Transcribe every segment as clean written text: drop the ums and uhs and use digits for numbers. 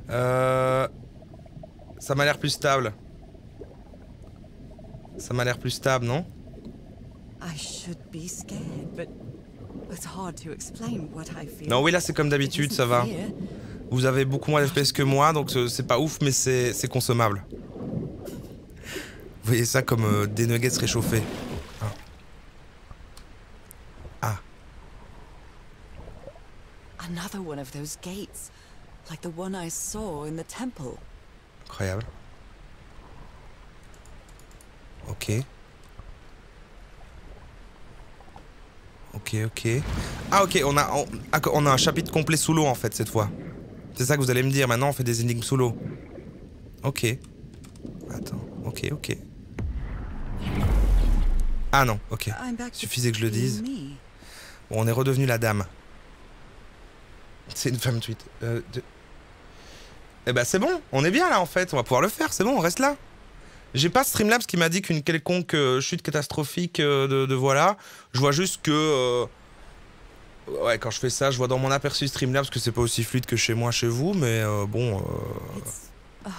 Ça m'a l'air plus stable. Ça m'a l'air plus stable, non? Non, oui, là c'est comme d'habitude, ça va. Vous avez beaucoup moins d'FPS que moi, donc c'est pas ouf, mais c'est consommable. Vous voyez ça comme des nuggets réchauffés. Ah. Another one of those gates, like the one I saw in the temple. Incroyable. Ok. Ok. Ah ok, on a un chapitre complet sous l'eau en fait cette fois. C'est ça que vous allez me dire, maintenant on fait des énigmes sous l'eau. Ok. Attends, ok. Ah non, ok. Suffisait que je le dise. Bon, on est redevenu la dame. C'est une femme tweet. Eh ben c'est bon, on est bien là en fait, on va pouvoir le faire, c'est bon, on reste là. J'ai pas Streamlabs qui m'a dit qu'une quelconque chute catastrophique de voilà. Je vois juste que... ouais, quand je fais ça, je vois dans mon aperçu Streamlabs que c'est pas aussi fluide que chez moi, chez vous, mais bon... À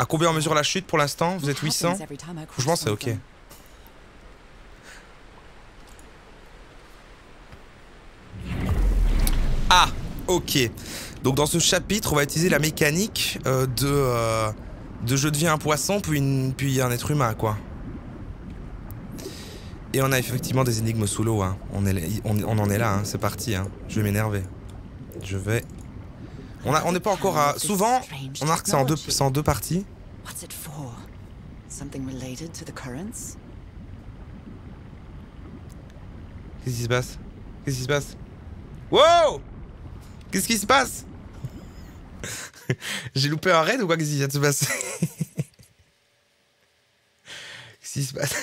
combien on mesure la chute pour l'instant? Vous êtes 800? Je pense que c'est ok. Ah, ok. Donc dans ce chapitre, on va utiliser la mécanique de je deviens un poisson puis un être humain, quoi. Et on a effectivement des énigmes sous l'eau, hein. On en est là, hein. C'est parti, hein. Je vais m'énerver. On n'est pas encore à... Souvent, on remarque que c'est en deux parties. Qu'est-ce qui se passe? Qu'est-ce qui se passe? Wow! Qu'est-ce qui se passe? J'ai loupé un raid ou quoi? Qu'est-ce qui vient de se passer? Qu'est-ce qui se passe?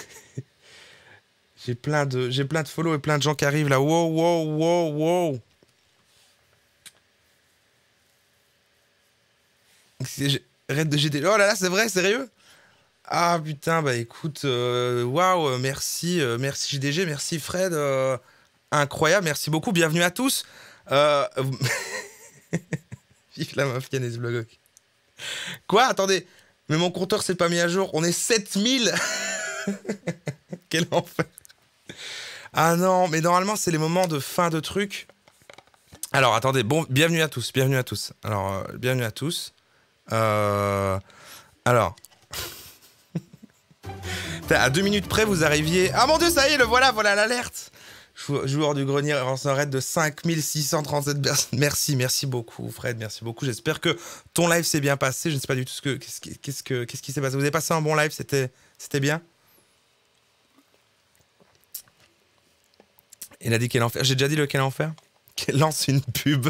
J'ai plein de follow et plein de gens qui arrivent là. Wow. Raid de GT. Oh là là, c'est vrai, sérieux? Ah putain, bah écoute, waouh, merci JDG, merci Fred, incroyable, merci beaucoup, bienvenue à tous. Vive la mafia des Blogok. Quoi? Attendez, mais mon compteur s'est pas mis à jour, on est 7000. Quel enfer. Ah non, mais normalement c'est les moments de fin de truc. Alors attendez, bon, bienvenue à tous. Alors, bienvenue à tous. Alors... à 2 minutes près, vous arriviez... Ah mon dieu, ça y est, voilà l'alerte. Joueur du grenier avance un raid de 5637 personnes. Merci beaucoup Fred, merci beaucoup. J'espère que ton live s'est bien passé. Je ne sais pas du tout qu'est-ce qui s'est passé. Vous avez passé un bon live, c'était bien? Il a dit quel enfer. J'ai déjà dit lequel enfer? Qu'elle lance une pub.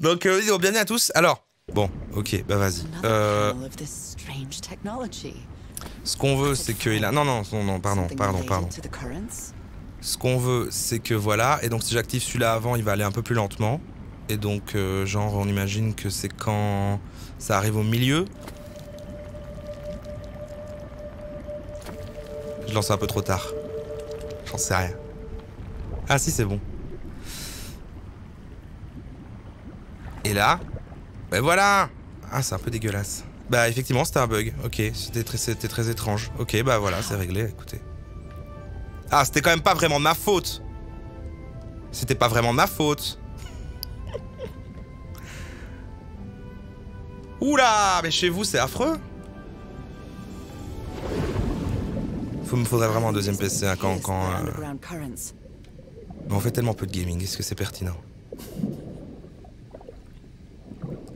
Donc, bienvenue à tous. Alors, bon, ok, bah vas-y. Ce qu'on veut, c'est que... Non, pardon. Ce qu'on veut, c'est que voilà, et donc si j'active celui-là avant, il va aller un peu plus lentement. Et donc, genre, on imagine que c'est quand ça arrive au milieu. Je lance un peu trop tard. J'en sais rien. Ah si, c'est bon. Et là, ben voilà. Ah, c'est un peu dégueulasse. Bah effectivement, c'était un bug. Ok, c'était très étrange. Ok, bah voilà, c'est réglé, écoutez. Ah, c'était quand même pas vraiment de ma faute. C'était pas vraiment de ma faute. Oula, mais chez vous, c'est affreux. Me faudrait vraiment un deuxième PC, hein, Mais on fait tellement peu de gaming, est-ce que c'est pertinent?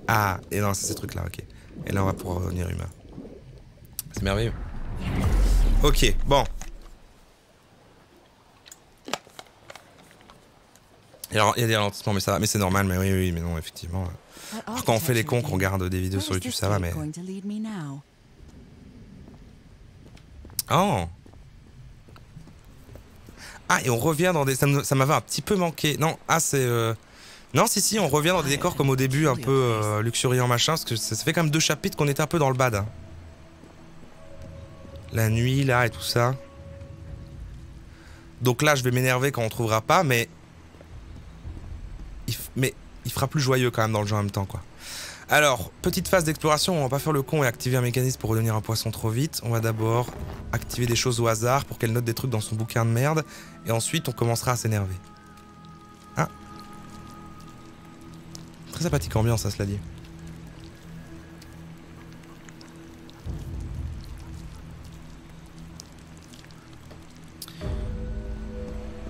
Ah, et non, c'est ces trucs-là, ok. Et là, on va pouvoir revenir humain. C'est merveilleux. Ok, bon. Alors, il y a des ralentissements, mais c'est normal, mais oui, mais non, effectivement. Alors, quand on fait les cons, qu'on regarde des vidéos sur YouTube, ça va, mais... Oh! Ah, et on revient dans des... Ça m'avait un petit peu manqué. Non, c'est... Non, si, on revient dans des décors comme au début, un peu luxuriant, machin, parce que ça fait quand même 2 chapitres qu'on était un peu dans le bad. Hein. La nuit, là, et tout ça. Donc là, je vais m'énerver quand on trouvera pas, mais... Mais il fera plus joyeux quand même dans le jeu en même temps, quoi. Alors, petite phase d'exploration, on va pas faire le con et activer un mécanisme pour redevenir un poisson trop vite. On va d'abord activer des choses au hasard pour qu'elle note des trucs dans son bouquin de merde. Et ensuite, on commencera à s'énerver. Ah. Très sympathique ambiance, ça, cela dit.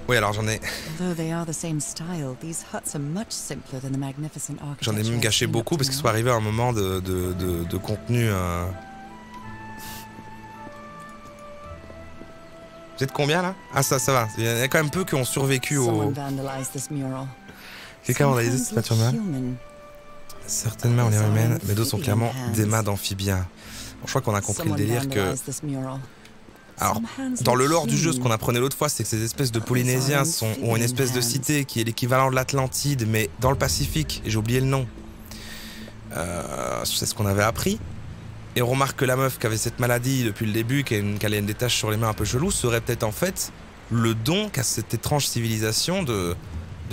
Oui, alors j'en ai même gâché beaucoup parce que ça soit arrivé à un moment de contenu. Vous êtes combien là? Ah, ça va. Il y en a quand même peu qui ont survécu au. Quelqu'un a vandalisé cette peinture de main? Certaines mains ont l'air humaines, mais d'autres sont clairement des mains d'amphibiens. Bon, je crois qu'on a compris le délire que. Alors, dans le lore du jeu, ce qu'on apprenait l'autre fois, c'est que ces espèces de Polynésiens ont une espèce de cité qui est l'équivalent de l'Atlantide, mais dans le Pacifique, et j'ai oublié le nom. C'est ce qu'on avait appris. Et on remarque que la meuf qui avait cette maladie depuis le début, qui a des taches sur les mains un peu cheloues, serait peut-être en fait le don qu'a cette étrange civilisation de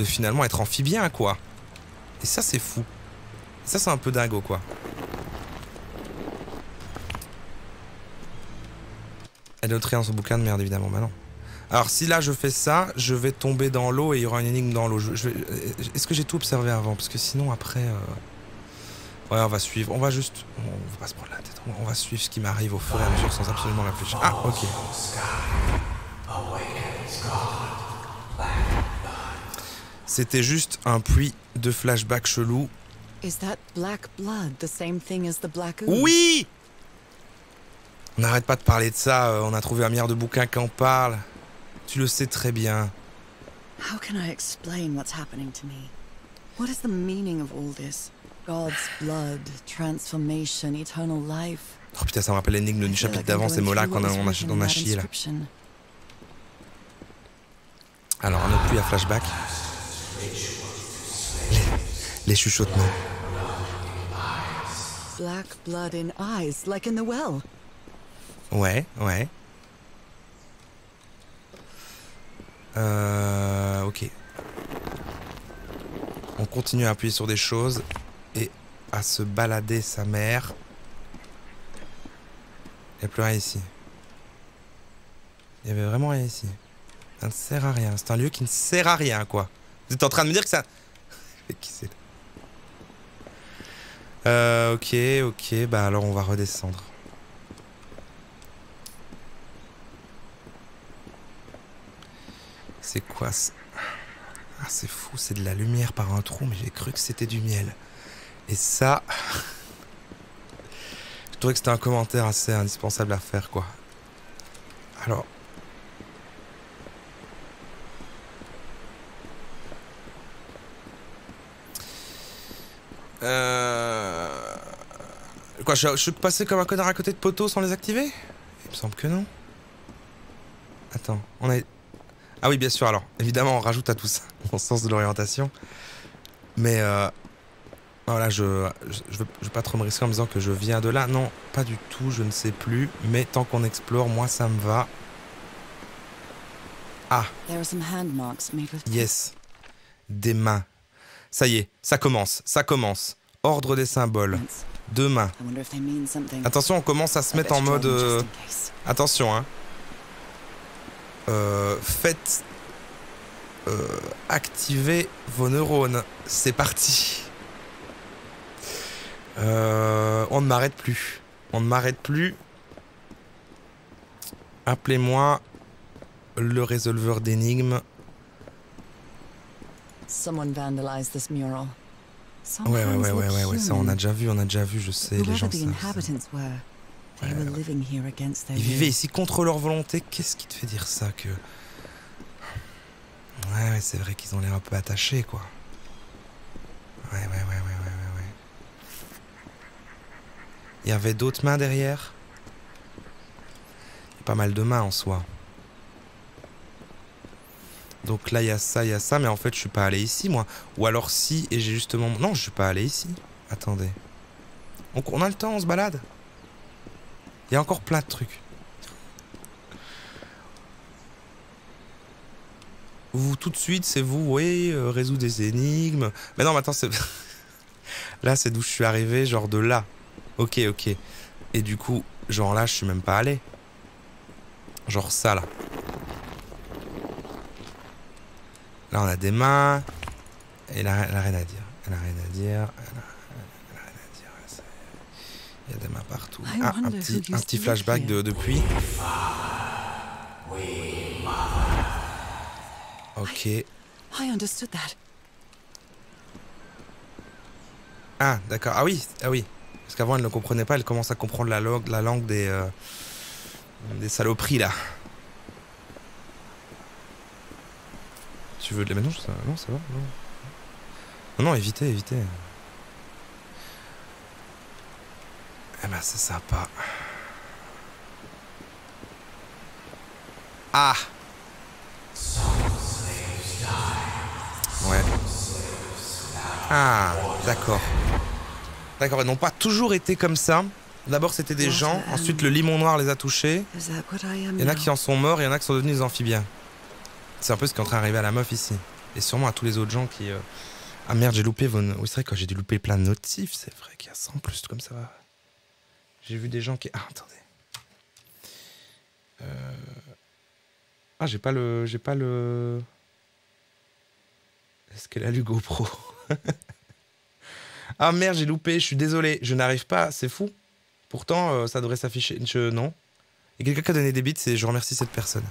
finalement être amphibien, quoi. Et ça, c'est fou. Ça, c'est un peu dingo, quoi. Elle note rien dans son bouquin de merde, évidemment, bah non. Alors, si là je fais ça, je vais tomber dans l'eau et il y aura une énigme dans l'eau. Est-ce que j'ai tout observé avant? Parce que sinon, après. Ouais, on va suivre. On va juste. On va pas se prendre la tête. On va suivre ce qui m'arrive au fur et à mesure sans absolument réfléchir. Ah, ok. C'était juste un puits de flashback chelou. Oui! On n'arrête pas de parler de ça, on a trouvé un milliard de bouquins qui en parlent. Tu le sais très bien. How can I explain what's happening to me? What is the meaning of all this? God's blood, transformation, eternal life. Oh putain, ça me rappelle l'énigme du chapitre d'avant, ces mots-là qu'on a chié là. Alors, un autre puits à flashback. Les chuchotements. Black blood in eyes, like in the well. Ouais. Ok. On continue à appuyer sur des choses et à se balader sa mère. Il n'y a plus rien ici. Il y avait vraiment rien ici. Ça ne sert à rien. C'est un lieu qui ne sert à rien, quoi. Vous êtes en train de me dire que ça... Qui c'est là? Ok. Bah alors on va redescendre. C'est quoi ça? Ah, c'est fou, c'est de la lumière par un trou, mais j'ai cru que c'était du miel. Et ça... Je trouvais que c'était un commentaire assez indispensable à faire, quoi. Alors... Quoi, je suis passé comme un connard à côté de poteaux sans les activer? Il me semble que non. Attends, on a... Ah oui, bien sûr, alors, évidemment, on rajoute à tout ça mon sens de l'orientation. Mais, voilà, je veux pas trop me risquer en me disant que je viens de là. Non, pas du tout, je ne sais plus. Mais tant qu'on explore, moi, ça me va. Ah. Yes. Des mains. Ça y est, ça commence. Ordre des symboles. 2 mains. Attention, on commence à se mettre en mode... Attention, hein. Faites activer vos neurones. C'est parti. On ne m'arrête plus. Appelez-moi le résolveur d'énigmes. Ouais, ça on a déjà vu, je sais, les gens savent. Ils vivaient ici contre leur volonté. Qu'est-ce qui te fait dire ça que... Ouais, c'est vrai qu'ils ont l'air un peu attachés, quoi. Ouais. Il y avait d'autres mains derrière. Il y a pas mal de mains en soi. Donc là, il y a ça, mais en fait, je suis pas allé ici, moi. Ou alors si, et j'ai justement... Non, je suis pas allé ici. Attendez. On a le temps, on se balade. Il y a encore plein de trucs. Vous, tout de suite, c'est vous, oui, résoudre des énigmes. Mais non, mais attends, c'est... Là, c'est d'où je suis arrivé, genre de là. Ok, ok. Et du coup, genre là, je suis même pas allé. Genre ça, là. Là, on a des mains. Et elle a rien à dire. Elle a rien à dire. Elle a rien à dire. Il y a des mains partout. Ah, un petit flashback depuis. Ok. I understood that. Ah, d'accord. Ah oui, ah oui. Parce qu'avant, elle ne comprenait pas. Elle commence à comprendre la langue des saloperies, là. Tu veux de la... Mais non, non, ça va. Non, non, évitez. Eh ben, c'est sympa. Ah! Ouais. Ah, d'accord. D'accord, ils n'ont pas toujours été comme ça. D'abord, c'était des gens. Ensuite, le limon noir les a touchés. Il y en a qui en sont morts, il y en a qui sont devenus des amphibiens. C'est un peu ce qui est en train d'arriver à la meuf ici. Et sûrement à tous les autres gens qui... Ah merde, j'ai loupé vos... Oui, c'est vrai que j'ai dû louper plein de notifs. C'est vrai qu'il y a 100 plus, comme ça. J'ai vu des gens qui... Ah, attendez. Ah, j'ai pas le... Est-ce qu'elle a lu GoPro? Ah merde, j'ai loupé, je suis désolé. Je n'arrive pas, c'est fou. Pourtant, ça devrait s'afficher. Non. Et quelqu'un qui a donné des bits, et je remercie cette personne.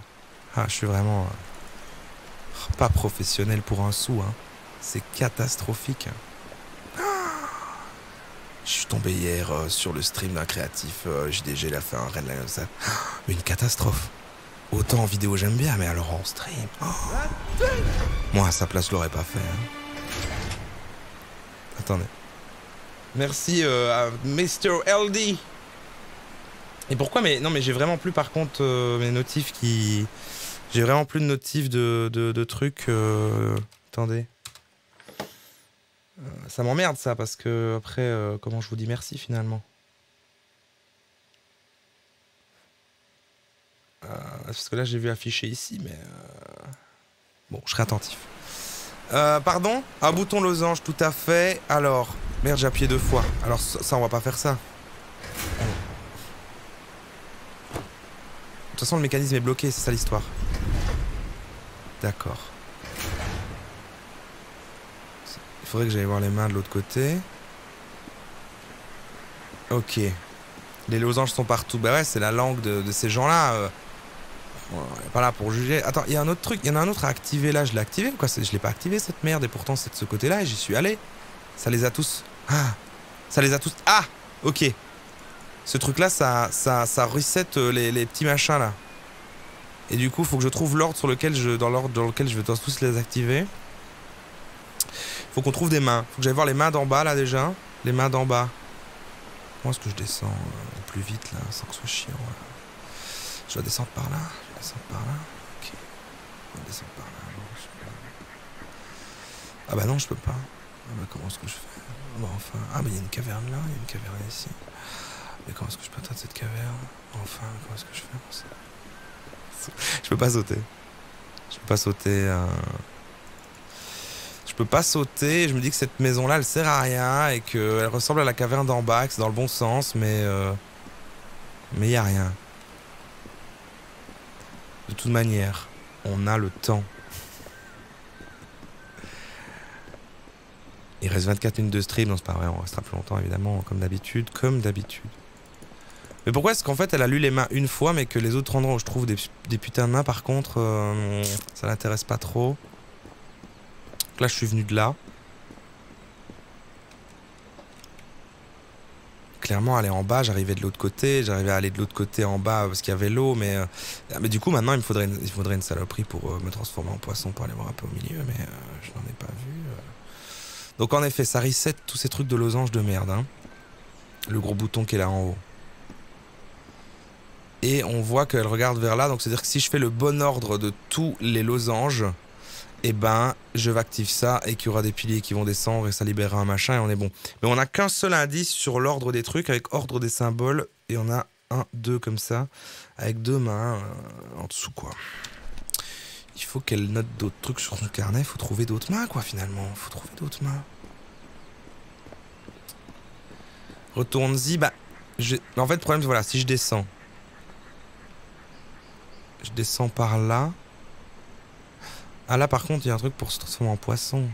Ah, je suis vraiment... pas professionnel pour un sou, hein. C'est catastrophique. Je suis tombé hier sur le stream d'un créatif JDG, il a fait un Red Lion ça. Une catastrophe. Autant en vidéo j'aime bien, mais alors en stream... Moi à sa place je l'aurais pas fait. Hein. Attendez. Merci à Mr. LD. Et pourquoi non mais j'ai vraiment plus par contre mes notifs qui... J'ai vraiment plus de notifs de trucs... Attendez. Ça m'emmerde ça parce que après comment je vous dis merci finalement. Parce que là j'ai vu afficher ici mais bon je serai attentif. Pardon, un bouton losange tout à fait. Alors merde j'ai appuyé 2 fois. Alors ça on va pas faire ça. De toute façon le mécanisme est bloqué, c'est ça l'histoire. D'accord. Il faudrait que j'aille voir les mains de l'autre côté. Ok. Les losanges sont partout. Bah ouais, c'est la langue de ces gens-là. On est pas là pour juger. Attends, il y a un autre truc. Il y en a un autre à activer là. Je l'ai activé ou quoi? Je l'ai pas activé cette merde. Et pourtant c'est de ce côté-là et j'y suis allé. Ça les a tous... Ah! Ça les a tous... Ah! Ok. Ce truc-là, ça reset les petits machins là. Et du coup, faut que je trouve l'ordre sur lequel dans l'ordre dans lequel je vais tous les activer. Faut qu'on trouve des mains. Faut que j'aille voir les mains d'en bas là déjà. Les mains d'en bas. Comment est-ce que je descends plus vite là, sans que ce soit chiant là. Je dois descendre par là. Je vais descendre par là. Ok. Je vais descendre par là. Ah bah non, je peux pas. Ah bah comment est-ce que je fais? Bah enfin. Ah bah il y a une caverne là, il y a une caverne ici. Mais comment est-ce que je peux atteindre cette caverne? Enfin, comment est-ce que je fais pour ça? Je peux pas sauter. Je peux pas sauter. Je peux pas sauter. Je me dis que cette maison là elle sert à rien et qu'elle ressemble à la caverne d'en bas, que c'est dans le bon sens, mais y a rien. De toute manière, on a le temps. Il reste 24 minutes de stream, non c'est pas vrai, on restera plus longtemps évidemment, comme d'habitude. Mais pourquoi est-ce qu'en fait elle a lu les mains une fois, mais que les autres endroits où je trouve des putains de mains, par contre, ça l'intéresse pas trop. Donc là je suis venu de là. Clairement aller en bas, j'arrivais de l'autre côté, j'arrivais à aller de l'autre côté en bas parce qu'il y avait l'eau, mais du coup maintenant il me faudrait une saloperie pour me transformer en poisson pour aller voir un peu au milieu, mais je n'en ai pas vu. Donc en effet ça reset tous ces trucs de losange de merde, hein. Le gros bouton qui est là en haut. Et on voit qu'elle regarde vers là, donc c'est à dire que si je fais le bon ordre de tous les losanges, et ben je vais activer ça et qu'il y aura des piliers qui vont descendre et ça libérera un machin et on est bon. Mais on n'a qu'un seul indice sur l'ordre des trucs avec ordre des symboles et on a 1, 2 comme ça avec 2 mains en dessous quoi. Il faut qu'elle note d'autres trucs sur son carnet. Faut trouver d'autres mains, quoi, finalement. Faut trouver d'autres mains. Retourne-y. Bah, en fait, le problème, voilà, si je descends. Je descends par là. Ah, là, par contre, il y a un truc pour se transformer en poisson.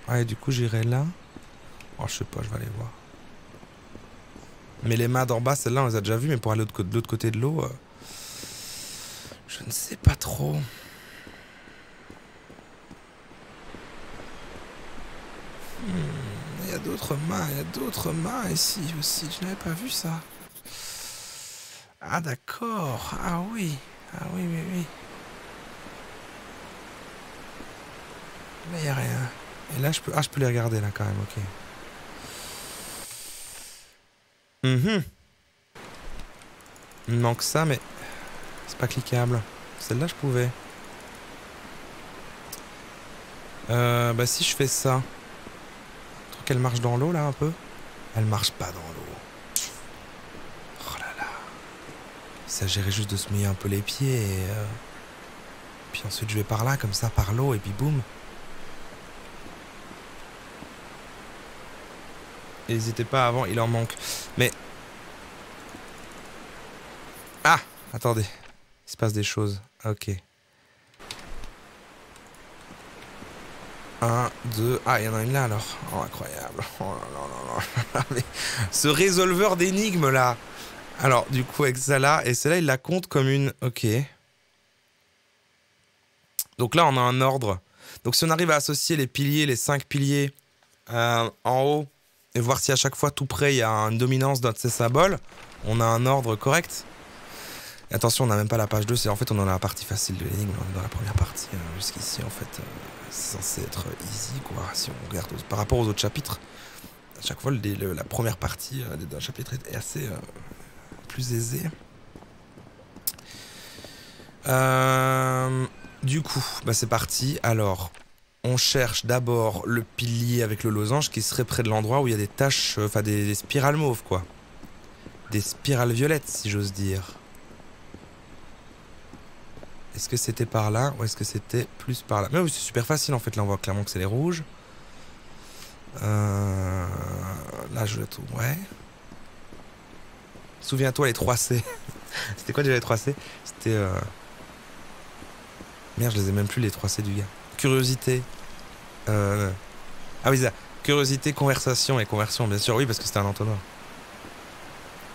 Ah, et du coup, j'irai là. Oh, je sais pas, je vais aller voir. Mais les mâts d'en bas, celles-là, on les a déjà vues. Mais pour aller de l'autre côté de l'eau, je ne sais pas trop. Il y a d'autres mains ici aussi. Je n'avais pas vu ça. Ah, d'accord. Ah oui. Ah oui, oui, oui. Là, il n'y a rien. Et là, je peux les regarder, là, quand même, ok. Il me manque ça, mais c'est pas cliquable. Celle-là, je pouvais. Bah, si je fais ça... Je trouve qu'elle marche dans l'eau, là, un peu. Elle marche pas dans l'eau. Oh là là. Il s'agirait juste de se mouiller un peu les pieds et... Puis ensuite, je vais par là, comme ça, par l'eau, et puis boum. N'hésitez pas avant, il en manque. Mais... Ah, attendez. Il se passe des choses. Ok. 1, 2... Ah, il y en a une là, alors. Oh, incroyable. Oh là là là là. Ce résolveur d'énigmes, là. Alors, du coup, avec ça là... Et celle-là, il la compte comme une... Ok. Donc là, on a un ordre. Donc si on arrive à associer les piliers, les 5 piliers en haut, et voir si à chaque fois tout près il y a une dominance d'un de ces symboles, on a un ordre correct. Et attention, on n'a même pas la page 2, en fait on est dans la partie facile de l'énigme, on est dans la première partie. Jusqu'ici en fait, c'est censé être easy quoi, si on regarde par rapport aux autres chapitres. À chaque fois, la première partie d'un chapitre est assez plus aisée. Du coup, bah c'est parti. Alors, on cherche d'abord le pilier avec le losange qui serait près de l'endroit où il y a des taches, enfin des spirales mauves quoi. Des spirales violettes si j'ose dire. Est-ce que c'était par là ou est-ce que c'était plus par là? Mais oui, c'est super facile en fait, là on voit clairement que c'est les rouges. Là je le trouve, ouais. Souviens-toi les 3C. C'était quoi déjà les 3C? C'était... Merde, je les ai même plus les 3C du gars. Curiosité. Ah oui, ça. Curiosité, conversation et conversion, bien sûr. Oui, parce que c'était un entonnoir.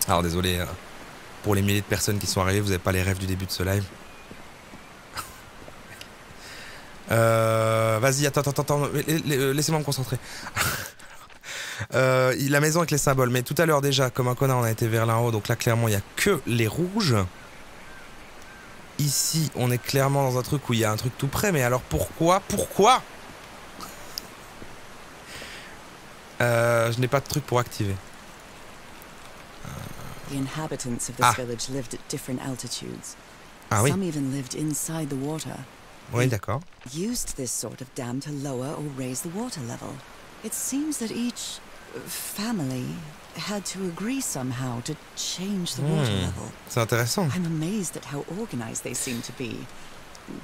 Alors désolé pour les milliers de personnes qui sont arrivées, vous n'avez pas les rêves du début de ce live. Vas-y, attends. Laissez-moi me concentrer. La maison avec les symboles. Mais tout à l'heure déjà, comme un connard, on a été vers là-haut. Donc là, clairement, il n'y a que les rouges. Ici, on est clairement dans un truc où il y a un truc tout près, mais alors pourquoi je n'ai pas de truc pour activer. The inhabitants of this village lived at different altitudes. Ah oui. Some even lived inside the water. Oui, d'accord. Used this sort of dam to lower or raise the water level. It seems that each family had to agree somehow to change the water level. C'est intéressant. I'm amazed at how organized they seem to be,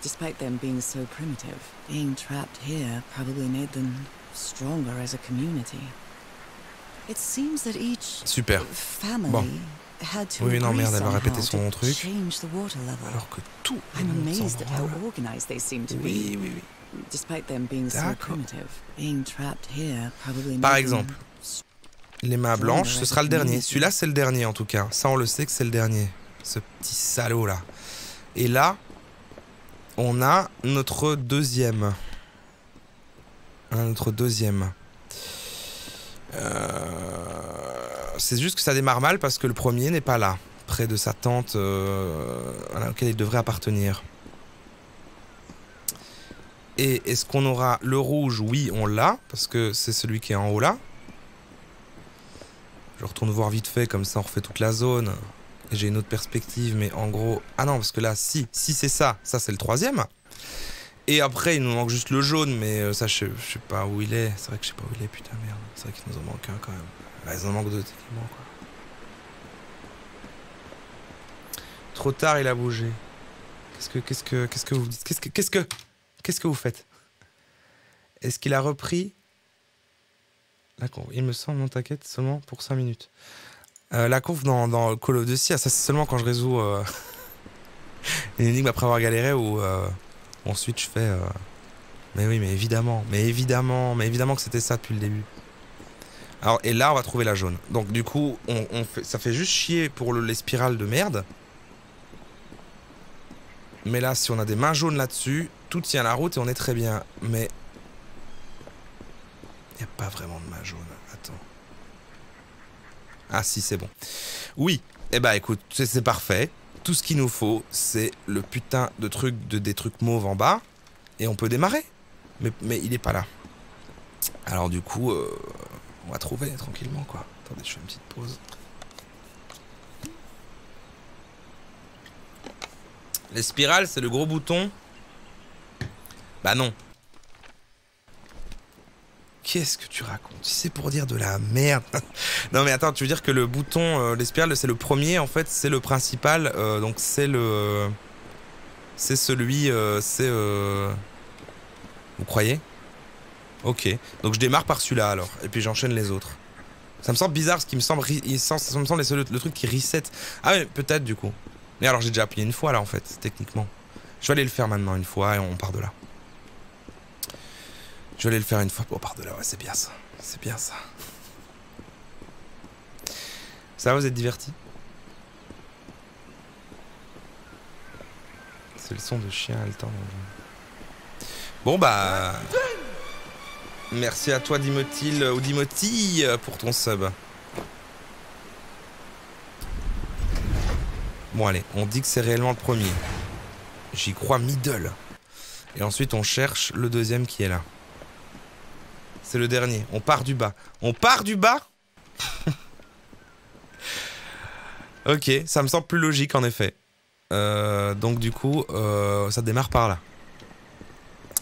despite them being so primitive. Being trapped here probably made them stronger as a community. It seems that each family had to agree somehow to change the water level. Alors que tout I'm amazed at how organized they seem to be. Oui. Despite them being so primitive. Being trapped here probably Par exemple, les mains blanches, ce sera le dernier. Celui-là, c'est le dernier en tout cas. Ça, on le sait que c'est le dernier. Ce petit salaud là. Et là, on a notre deuxième. C'est juste que ça démarre mal parce que le premier n'est pas là, près de sa tente à laquelle il devrait appartenir. Et est-ce qu'on aura le rouge? Oui, on l'a, parce que c'est celui qui est en haut là. Je retourne voir vite fait, comme ça on refait toute la zone. Et j'ai une autre perspective, mais en gros... Ah non, parce que là, si c'est ça c'est le troisième. Et après, il nous manque juste le jaune, mais ça, je sais pas où il est. C'est vrai que je sais pas où il est, putain, merde. C'est vrai qu'il nous en manque un quand même. Bah, il en manque deux, techniquement, quoi. Trop tard, il a bougé. Qu'est-ce que vous dites? Qu'est-ce que vous faites? Est-ce qu'il a repris? D'accord, il me semble, non t'inquiète, seulement pour 5 minutes. La conf dans Call of Duty, ça c'est seulement quand je résous une énigme après avoir galéré ou ensuite je fais... Mais oui, mais évidemment que c'était ça depuis le début. Alors, et là, on va trouver la jaune. Donc, du coup, ça fait juste chier pour les spirales de merde. Mais là, si on a des mains jaunes là-dessus, tout tient la route et on est très bien. Mais... il n'y a pas vraiment de main jaune. Attends. Ah si, c'est bon. Oui, eh bah écoute, c'est parfait. Tout ce qu'il nous faut, c'est le putain de truc, des trucs mauves en bas. Et on peut démarrer. Mais il est pas là. Alors du coup, on va trouver tranquillement quoi. Attendez, je fais une petite pause. Les spirales, c'est le gros bouton. Bah non. Qu'est-ce que tu racontes? C'est pour dire de la merde. Non mais attends, tu veux dire que le bouton, les spirales, c'est le premier, en fait, c'est le principal. Donc c'est le... c'est celui... Vous croyez? Ok. Donc je démarre par celui-là alors. Et puis j'enchaîne les autres. Ça me semble bizarre, ce qui me semble... ça me semble le truc qui reset. Ah mais peut-être du coup. Mais alors j'ai déjà appuyé une fois là en fait, techniquement. Je vais aller le faire maintenant une fois et on part de là. Je vais aller le faire une fois, on part de là, ouais c'est bien ça. C'est bien ça. Ça va, vous êtes divertis? C'est le son de chien haletant. Bon bah... merci à toi Dimotil ou Dimoti pour ton sub. Bon allez, on dit que c'est réellement le premier. J'y crois middle. Et ensuite on cherche le deuxième qui est là. C'est le dernier. On part du bas. On part du bas. Ok, ça me semble plus logique en effet. Donc du coup, ça démarre par là.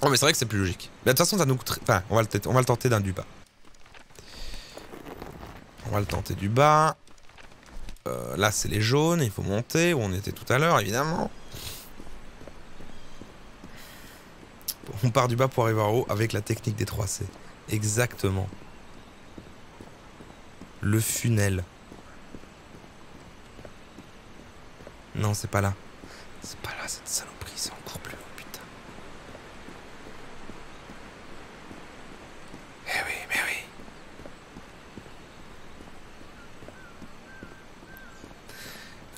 Oh mais c'est vrai que c'est plus logique. Mais de toute façon, ça nous coûte... enfin, on va le tenter d'un du bas. On va le tenter du bas. Là, c'est les jaunes. Il faut monter où on était tout à l'heure, évidemment. On part du bas pour arriver en haut avec la technique des 3C. Exactement. Le funnel. Non, c'est pas là. C'est pas là, cette saloperie. C'est encore plus haut, putain. Eh oui, mais oui.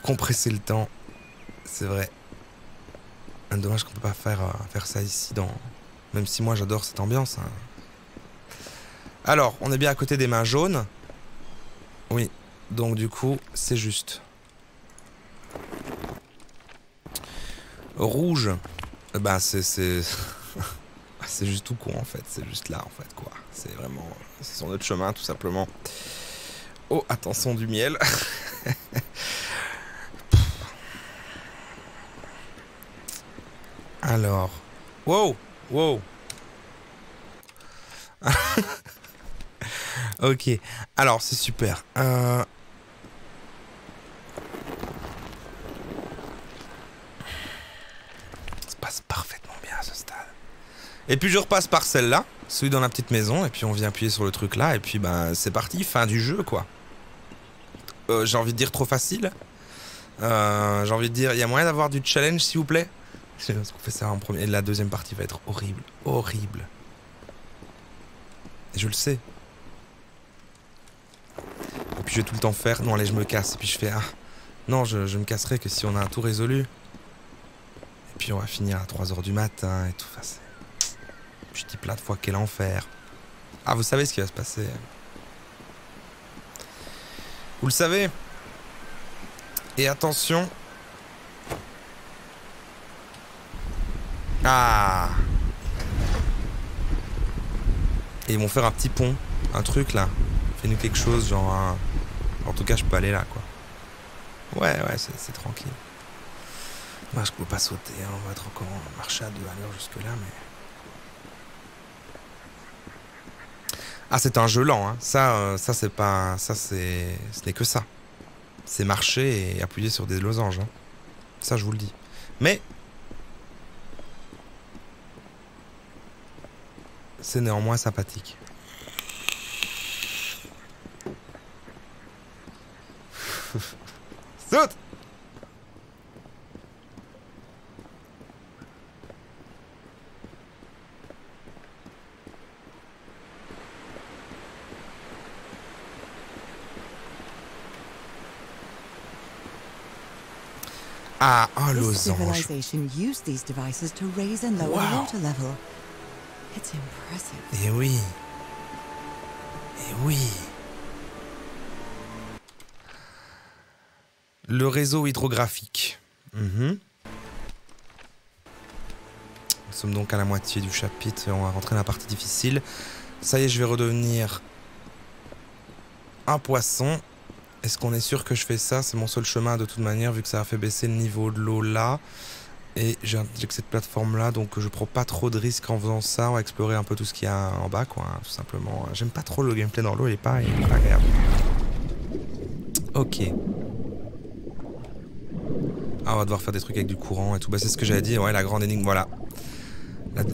Compresser le temps. C'est vrai. Dommage qu'on peut pas faire ça ici dans... Même si moi j'adore cette ambiance. Hein. Alors, on est bien à côté des mains jaunes. Oui. Donc du coup, c'est juste. Rouge. Bah c'est... c'est juste tout con en fait. C'est juste là en fait quoi. C'est vraiment... c'est sur notre chemin tout simplement. Oh, attention du miel. Alors... wow. Wow. Ok. Alors, c'est super. Ça se passe parfaitement bien à ce stade. Et puis je repasse par celle-là, celui dans la petite maison, et puis on vient appuyer sur le truc là, et puis ben c'est parti, fin du jeu quoi. J'ai envie de dire trop facile. J'ai envie de dire, il y a moyen d'avoir du challenge s'il vous plaît? Parce qu'on fait ça en premier. Et la deuxième partie va être horrible. Horrible. Et je le sais. Et puis je vais tout le temps faire. Non, allez, je me casse. Et puis je fais. Ah. Non, je me casserai que si on a tout résolu. Et puis on va finir à 3h du matin et tout. Enfin, je dis plein de fois quel enfer. Ah, vous savez ce qui va se passer. Vous le savez. Et attention. Ah. Et ils vont faire un petit pont, un truc là. Fais-nous quelque chose, genre un... En tout cas, je peux aller là, quoi. Ouais, c'est tranquille. Moi, je peux pas sauter, hein. On va être encore marcher à 2 à l'heure jusque-là, mais... Ah, c'est un jeu lent, hein. Ça c'est pas... Ça, c'est... Ce n'est que ça. C'est marcher et appuyer sur des losanges, hein. Ça, je vous le dis. Mais... C'est néanmoins sympathique. Saute! Ah, un This losange. civilization used these devices to raise and lower the Wow. water level. It's impressive. Eh oui. Eh oui. Le réseau hydrographique. Mhm. Nous sommes donc à la moitié du chapitre et on va rentrer dans la partie difficile. Ça y est, je vais redevenir un poisson. Est-ce qu'on est sûr que je fais ça? C'est mon seul chemin de toute manière, vu que ça a fait baisser le niveau de l'eau là. Et j'ai que cette plateforme là, donc je prends pas trop de risques en faisant ça. On va explorer un peu tout ce qu'il y a en bas, quoi, hein, tout simplement. J'aime pas trop le gameplay dans l'eau, il est pas agréable. Ok. Ah, on va devoir faire des trucs avec du courant et tout. Bah, c'est ce que j'avais dit, ouais, la grande énigme, voilà.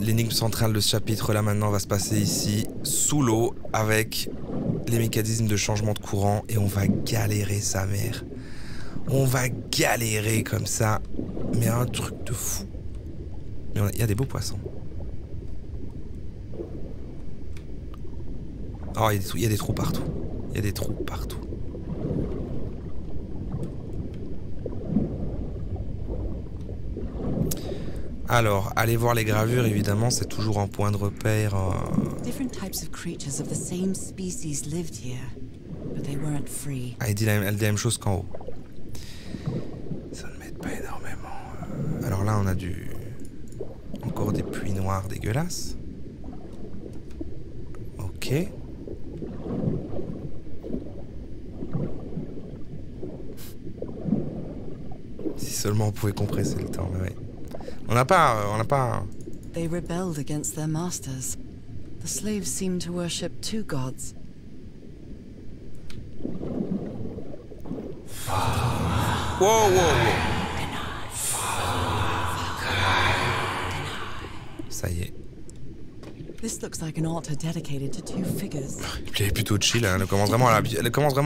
L'énigme centrale de ce chapitre là maintenant va se passer ici, sous l'eau, avec les mécanismes de changement de courant. Et on va galérer sa mère. On va galérer comme ça. Mais un truc de fou. Mais il y a des beaux poissons. Oh, il y a des trous partout. Il y a des trous partout. Alors, allez voir les gravures, évidemment, c'est toujours un point de repère. Different types of creatures of the same species lived here, but they weren't free. Ah, elle dit la même chose qu'en haut. Ça ne m'aide pas énormément. Alors là, on a encore des puits noirs dégueulasses. Ok. Si seulement on pouvait compresser le temps, mais ouais. On n'a pas... They rebelled against their masters. The slaves seemed to worship two gods. Wow. Ça y est. This looks like an altar dedicated to two figures. Elle est plutôt chill, hein. Elle commence vraiment à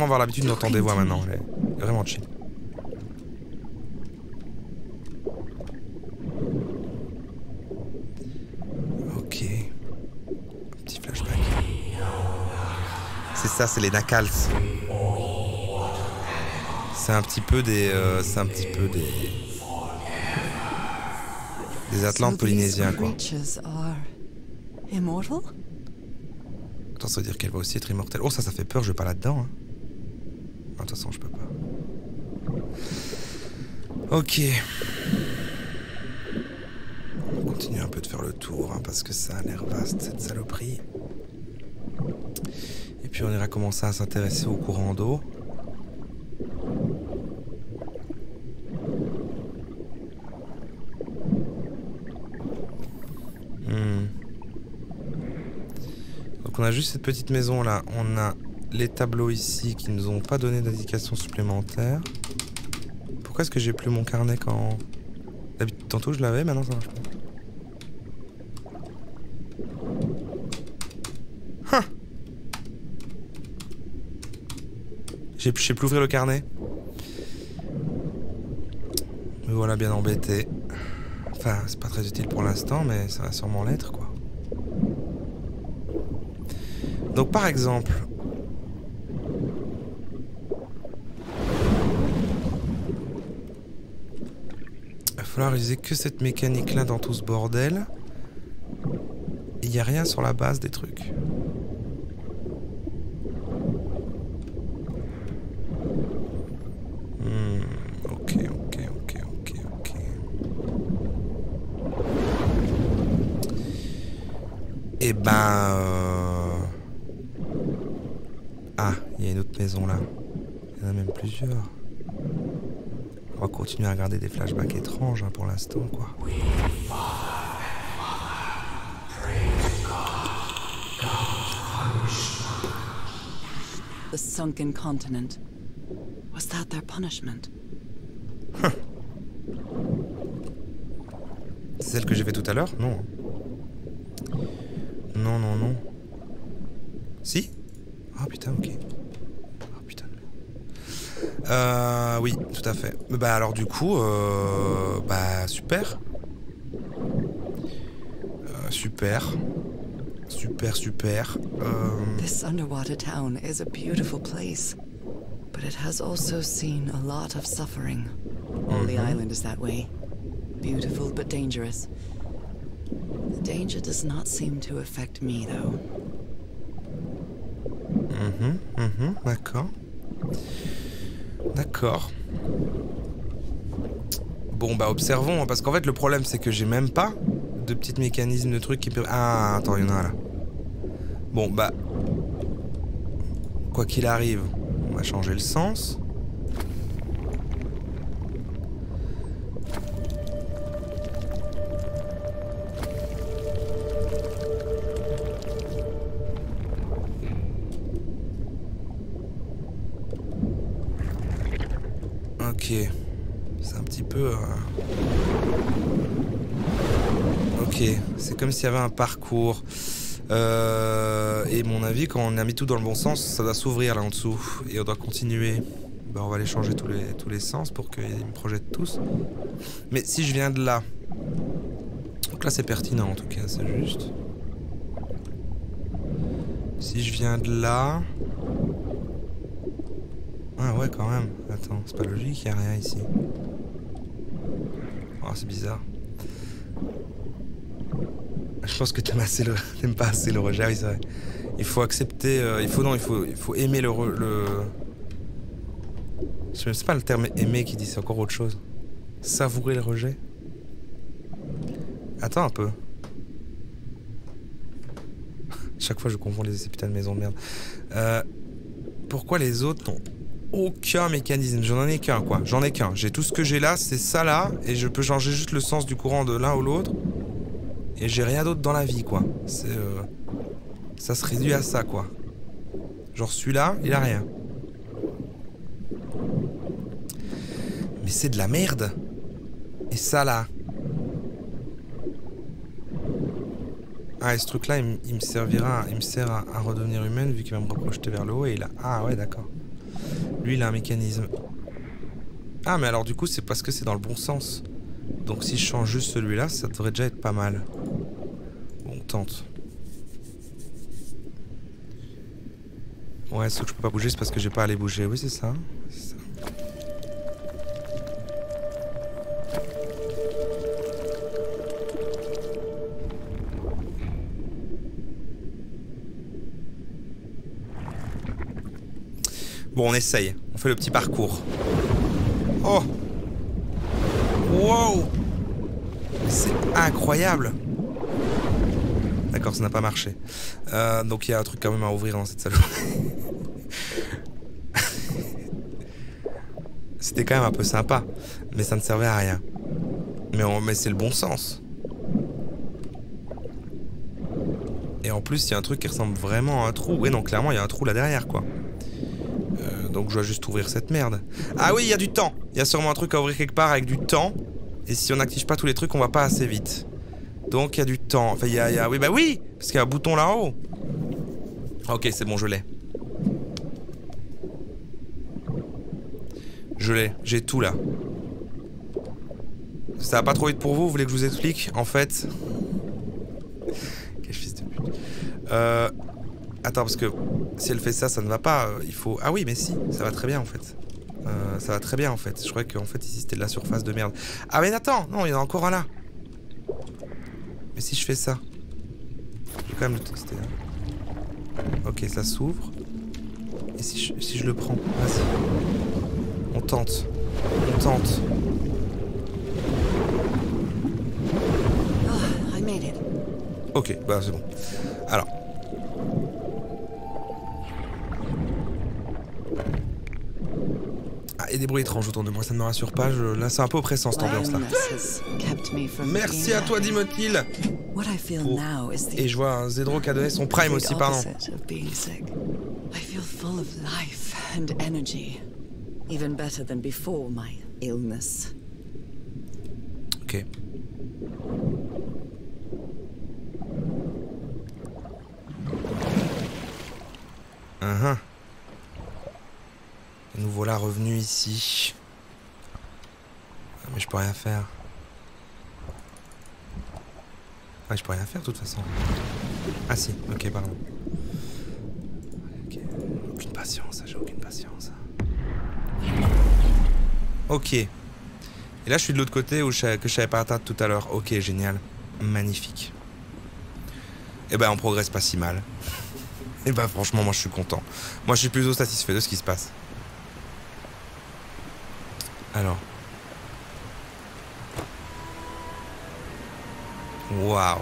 avoir l'habitude d'entendre des voix maintenant. Elle est vraiment chill. Ok. Un petit flashback. C'est ça, c'est les Nakals. C'est un petit peu des Atlantes polynésiens, quoi. Immortal? Attends, ça veut dire qu'elle va aussi être immortelle. Oh, ça fait peur, je vais pas là-dedans. Hein. Non, de toute façon, je peux pas. Ok. On continue un peu de faire le tour, hein, parce que ça a l'air vaste, cette saloperie. Et puis on ira commencer à s'intéresser au courant d'eau. Donc on a juste cette petite maison là. On a les tableaux ici qui nous ont pas donné d'indications supplémentaires. Pourquoi est-ce que j'ai plus mon carnet quand... D'habitude, tantôt je l'avais, maintenant ça marche pas. Je sais plus ouvrir le carnet. Me voilà bien embêté. Enfin, c'est pas très utile pour l'instant, mais ça va sûrement l'être, quoi. Donc, par exemple... Il va falloir utiliser que cette mécanique-là dans tout ce bordel. Il n'y a rien sur la base des trucs. Ok. Eh ben... Ah, il y a une autre maison là. Il y en a même plusieurs. On va continuer à regarder des flashbacks étranges, hein, pour l'instant, quoi. The sunken continent. Was that their punishment? C'est celle que j'ai fait tout à l'heure? Non. Non, non, non. Si? Ah putain, ok. Ah putain de merde. Oui, tout à fait. Bah alors du coup, bah super. Super. Super, super. This underwater town is a beautiful place, but it has also seen a lot of suffering. All the island is that way. Beautiful but dangerous. The danger does not seem to affect me, though. D'accord. D'accord. Bon, bah observons, hein, parce qu'en fait le problème c'est que j'ai même pas de petits mécanismes de trucs qui peuvent... Ah, attends, il y en a un là. Bon, bah... Quoi qu'il arrive, on va changer le sens. Ok. C'est un petit peu... Ok, c'est comme s'il y avait un parcours. Et mon avis, quand on a mis tout dans le bon sens, ça doit s'ouvrir là en dessous. Et on doit continuer. Bah, on va aller changer tous les sens pour qu'ils me projettent tous. Mais si je viens de là... Donc là c'est pertinent en tout cas, c'est juste. Si je viens de là... Ah ouais quand même. Attends, c'est pas logique, il n'y a rien ici. Oh c'est bizarre. Je pense que t'aimes pas assez le rejet, oui c'est vrai. Il faut accepter, il faut aimer le... Je sais même pas le terme aimer qui dit, c'est encore autre chose. Savourer le rejet. Attends un peu. Chaque fois je confonds ces putains de maisons de merde. Pourquoi les autres n'ont aucun mécanisme? J'en ai qu'un quoi, j'en ai qu'un. J'ai tout ce que j'ai là, c'est ça là, et je peux changer juste le sens du courant de l'un ou l'autre. Et j'ai rien d'autre dans la vie quoi. C'est ça se réduit à ça quoi. Genre celui-là, il a rien. Mais c'est de la merde. Et ça là. Ah et ce truc là il me servira, il me sert à redevenir humaine vu qu'il va me reprojeter vers le haut et il a... Ah ouais d'accord. Lui il a un mécanisme. Ah mais alors du coup c'est parce que c'est dans le bon sens. Donc si je change juste celui-là, ça devrait déjà être pas mal. Bon, on tente. Ouais, ce que je peux pas bouger, c'est parce que j'ai pas à aller bouger. Oui, c'est ça. C'est ça. Bon, on essaye. On fait le petit parcours. Oh! Wow! C'est incroyable! D'accord, ça n'a pas marché. Donc il y a un truc quand même à ouvrir dans cette salle. C'était quand même un peu sympa, mais ça ne servait à rien. Mais c'est le bon sens. Et en plus, il y a un truc qui ressemble vraiment à un trou. Oui, non, clairement, il y a un trou là derrière, quoi. Donc je dois juste ouvrir cette merde. Ah oui, il y a du temps. Il y a sûrement un truc à ouvrir quelque part avec du temps. Et si on n'active pas tous les trucs, on va pas assez vite. Donc il y a du temps. Enfin, il y a... Oui, bah oui! Parce qu'il y a un bouton là-haut. Ok, c'est bon, je l'ai. Je l'ai. J'ai tout là. Ça va pas trop vite pour vous? Vous voulez que je vous explique? En fait... Quel fils de pute. Attends, parce que si elle fait ça, ça ne va pas. Il faut... Ah oui, mais si, ça va très bien en fait. Ça va très bien en fait. Je croyais qu'en fait ici c'était de la surface de merde. Ah mais attends, non, il y en a encore un là. Mais si je fais ça, je vais quand même le tester. Ok, ça s'ouvre. Et si je le prends, vas-y. On tente. On tente. Oh, I made it. Ok, bah c'est bon. Alors. Ah, et des bruits étranges autour de moi, ça ne me rassure pas. Là, c'est un peu oppressant cette ambiance-là. Merci à toi, Dimotil. Et je vois un Zedro qui a donné son prime aussi, pardon. I feel full of life and energy, even better than before my illness. Ok. Et nous voilà revenus ici. Mais je peux rien faire. Ouais, je peux rien faire de toute façon. Ah si, ok, pardon. Ok, aucune patience, j'ai aucune patience. Ok. Et là, je suis de l'autre côté que je savais pas atteindre tout à l'heure. Ok, génial. Magnifique. Et ben, on progresse pas si mal. Et ben, franchement, moi, je suis content. Moi, je suis plutôt satisfait de ce qui se passe. Alors. Waouh.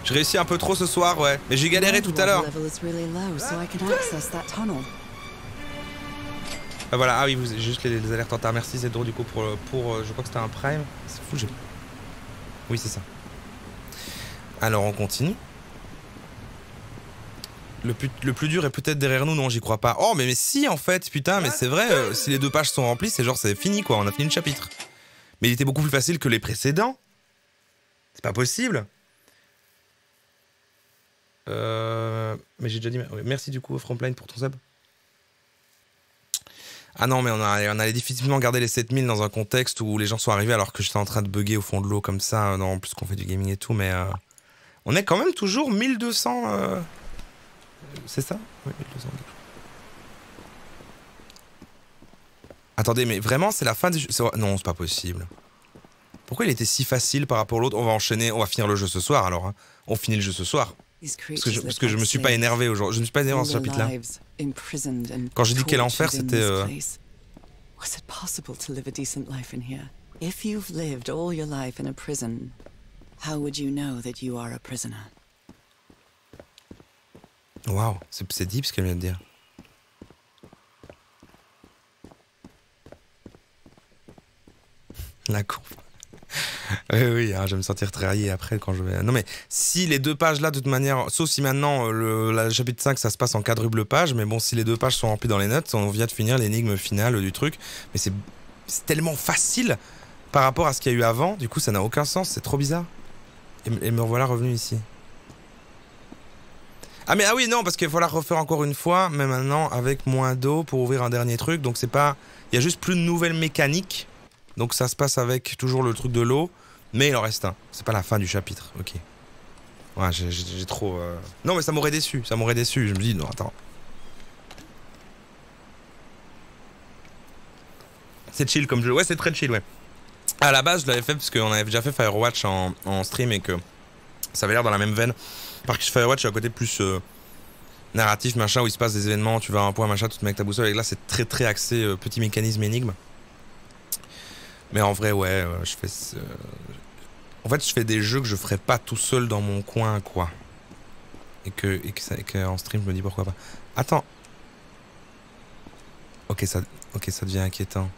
J'ai réussi un peu trop ce soir, ouais. Mais j'ai galéré tout à l'heure. Ah voilà, ah oui, vous juste les alertes en retard. Merci Zedro du coup pour je crois que c'était un prime. C'est fou, j'ai... Oui, c'est ça. Alors on continue. Le plus dur est peut-être derrière nous, non, j'y crois pas. Oh, mais si, en fait, putain, mais c'est vrai, si les 2 pages sont remplies, c'est genre, c'est fini, quoi, on a fini le chapitre. Mais il était beaucoup plus facile que les précédents. C'est pas possible. Mais j'ai déjà dit... Merci du coup, Frontline, pour ton sub. Ah non, mais on allait difficilement garder les 7000 dans un contexte où les gens sont arrivés alors que j'étais en train de bugger au fond de l'eau comme ça, non, en plus qu'on fait du gaming et tout, mais... On est quand même toujours 1200... C'est ça? Oui, 1200. Attendez, mais vraiment, c'est la fin du jeu? Non, c'est pas possible. Pourquoi il était si facile par rapport à l'autre? On va enchaîner, on va finir le jeu ce soir alors. Hein. On finit le jeu ce soir. Parce que je me suis pas énervé aujourd'hui. Je me suis pas énervé dans ce chapitre-là. Quand j'ai dit quel enfer, c'était... Was it possible to live a decent life in here? If you've lived all your life in a prison, how would you know that you are a prisoner? Waouh, c'est deep ce qu'elle vient de dire. La courbe. Oui, hein, je vais me sentir trahi après quand je vais... Non mais, si les 2 pages là, de toute manière, sauf si maintenant, le chapitre 5, ça se passe en quadruple page, mais bon, si les 2 pages sont remplies dans les notes, on vient de finir l'énigme finale du truc. Mais c'est tellement facile par rapport à ce qu'il y a eu avant, du coup ça n'a aucun sens, c'est trop bizarre. Et me revoilà revenu ici. Ah mais ah oui, non, parce qu'il faut la refaire encore une fois, mais maintenant avec moins d'eau pour ouvrir un dernier truc, donc c'est pas... Il y a juste plus de nouvelles mécaniques, donc ça se passe avec toujours le truc de l'eau, mais il en reste un. C'est pas la fin du chapitre, ok. Ouais, j'ai trop... Non mais ça m'aurait déçu, je me dis, non attends. C'est chill comme jeu, ouais c'est très chill, ouais. À la base je l'avais fait parce qu'on avait déjà fait Firewatch en stream et que ça avait l'air dans la même veine. Par contre, Firewatch, c'est un côté plus narratif, machin, où il se passe des événements, tu vas à un point, machin, tout te mets avec ta boussole. Et là, c'est très très axé petit mécanisme énigme. Mais en vrai, ouais, je fais... En fait, je fais des jeux que je ferais pas tout seul dans mon coin, quoi. Et que en stream, je me dis pourquoi pas. Attends. Ok, ça devient inquiétant.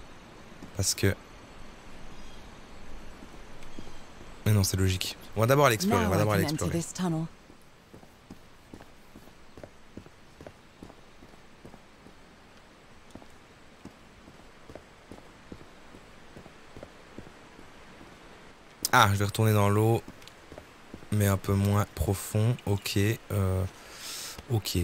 Parce que... Mais non, c'est logique. On va d'abord aller explorer, Ah, je vais retourner dans l'eau, mais un peu moins profond. Ok, ok.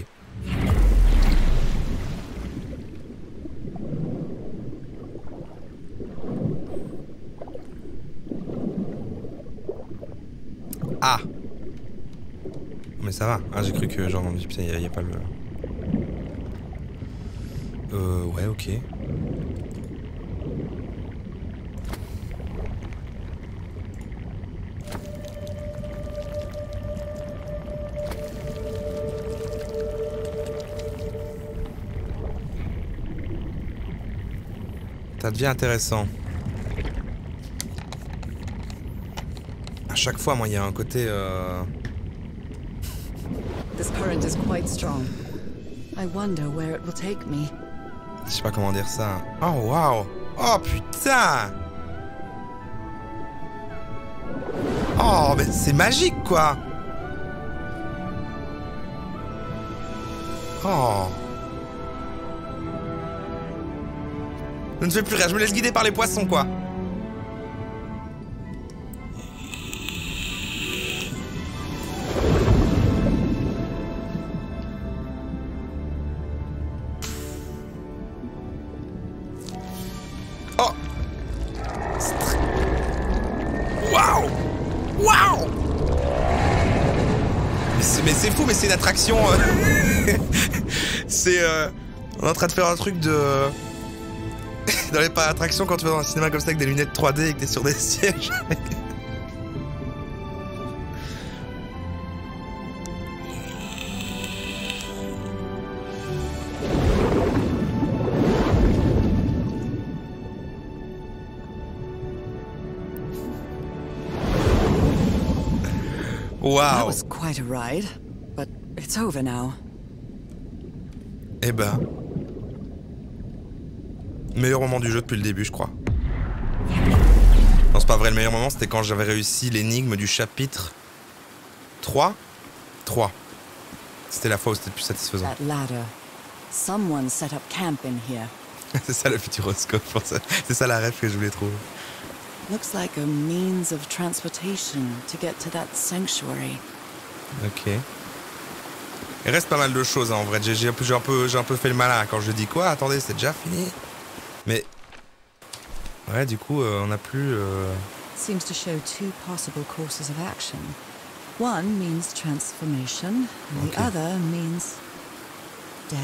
Ah. Mais ça va. Ah, j'ai cru que genre, putain, il y a pas le... ouais, ok. Ça devient intéressant. À chaque fois, moi, il y a un côté... This current is quite strong. I wonder where it will take me. Je sais pas comment dire ça. Oh, waouh! Oh, putain! Oh, mais c'est magique, quoi! Oh! Je ne fais plus rien, je me laisse guider par les poissons, quoi! Mais c'est fou, mais c'est une attraction. C'est. On est en train de faire un truc de. Dans les parcs d'attractions, quand tu vas dans un cinéma comme ça avec des lunettes 3D et que t'es sur des sièges. That Waouh! was quite a ride, but it's over now. Eh ben. Meilleur moment du jeu depuis le début, je crois. Non, c'est pas vrai, le meilleur moment c'était quand j'avais réussi l'énigme du chapitre 3. C'était la fois où c'était le plus satisfaisant. That ladder. Someone set up camp in here. C'est ça le futuroscope, c'est ça la rêve que je voulais trouver. Looks like a means of transportation to get to that sanctuary. Ok. Il reste pas mal de choses hein, en vrai. J'ai un peu fait le malin quand je dis quoi. Attendez, c'est déjà fini. Mais ouais, du coup, on a plus. Seems to show two possible courses of action. One means transformation, and the other means death.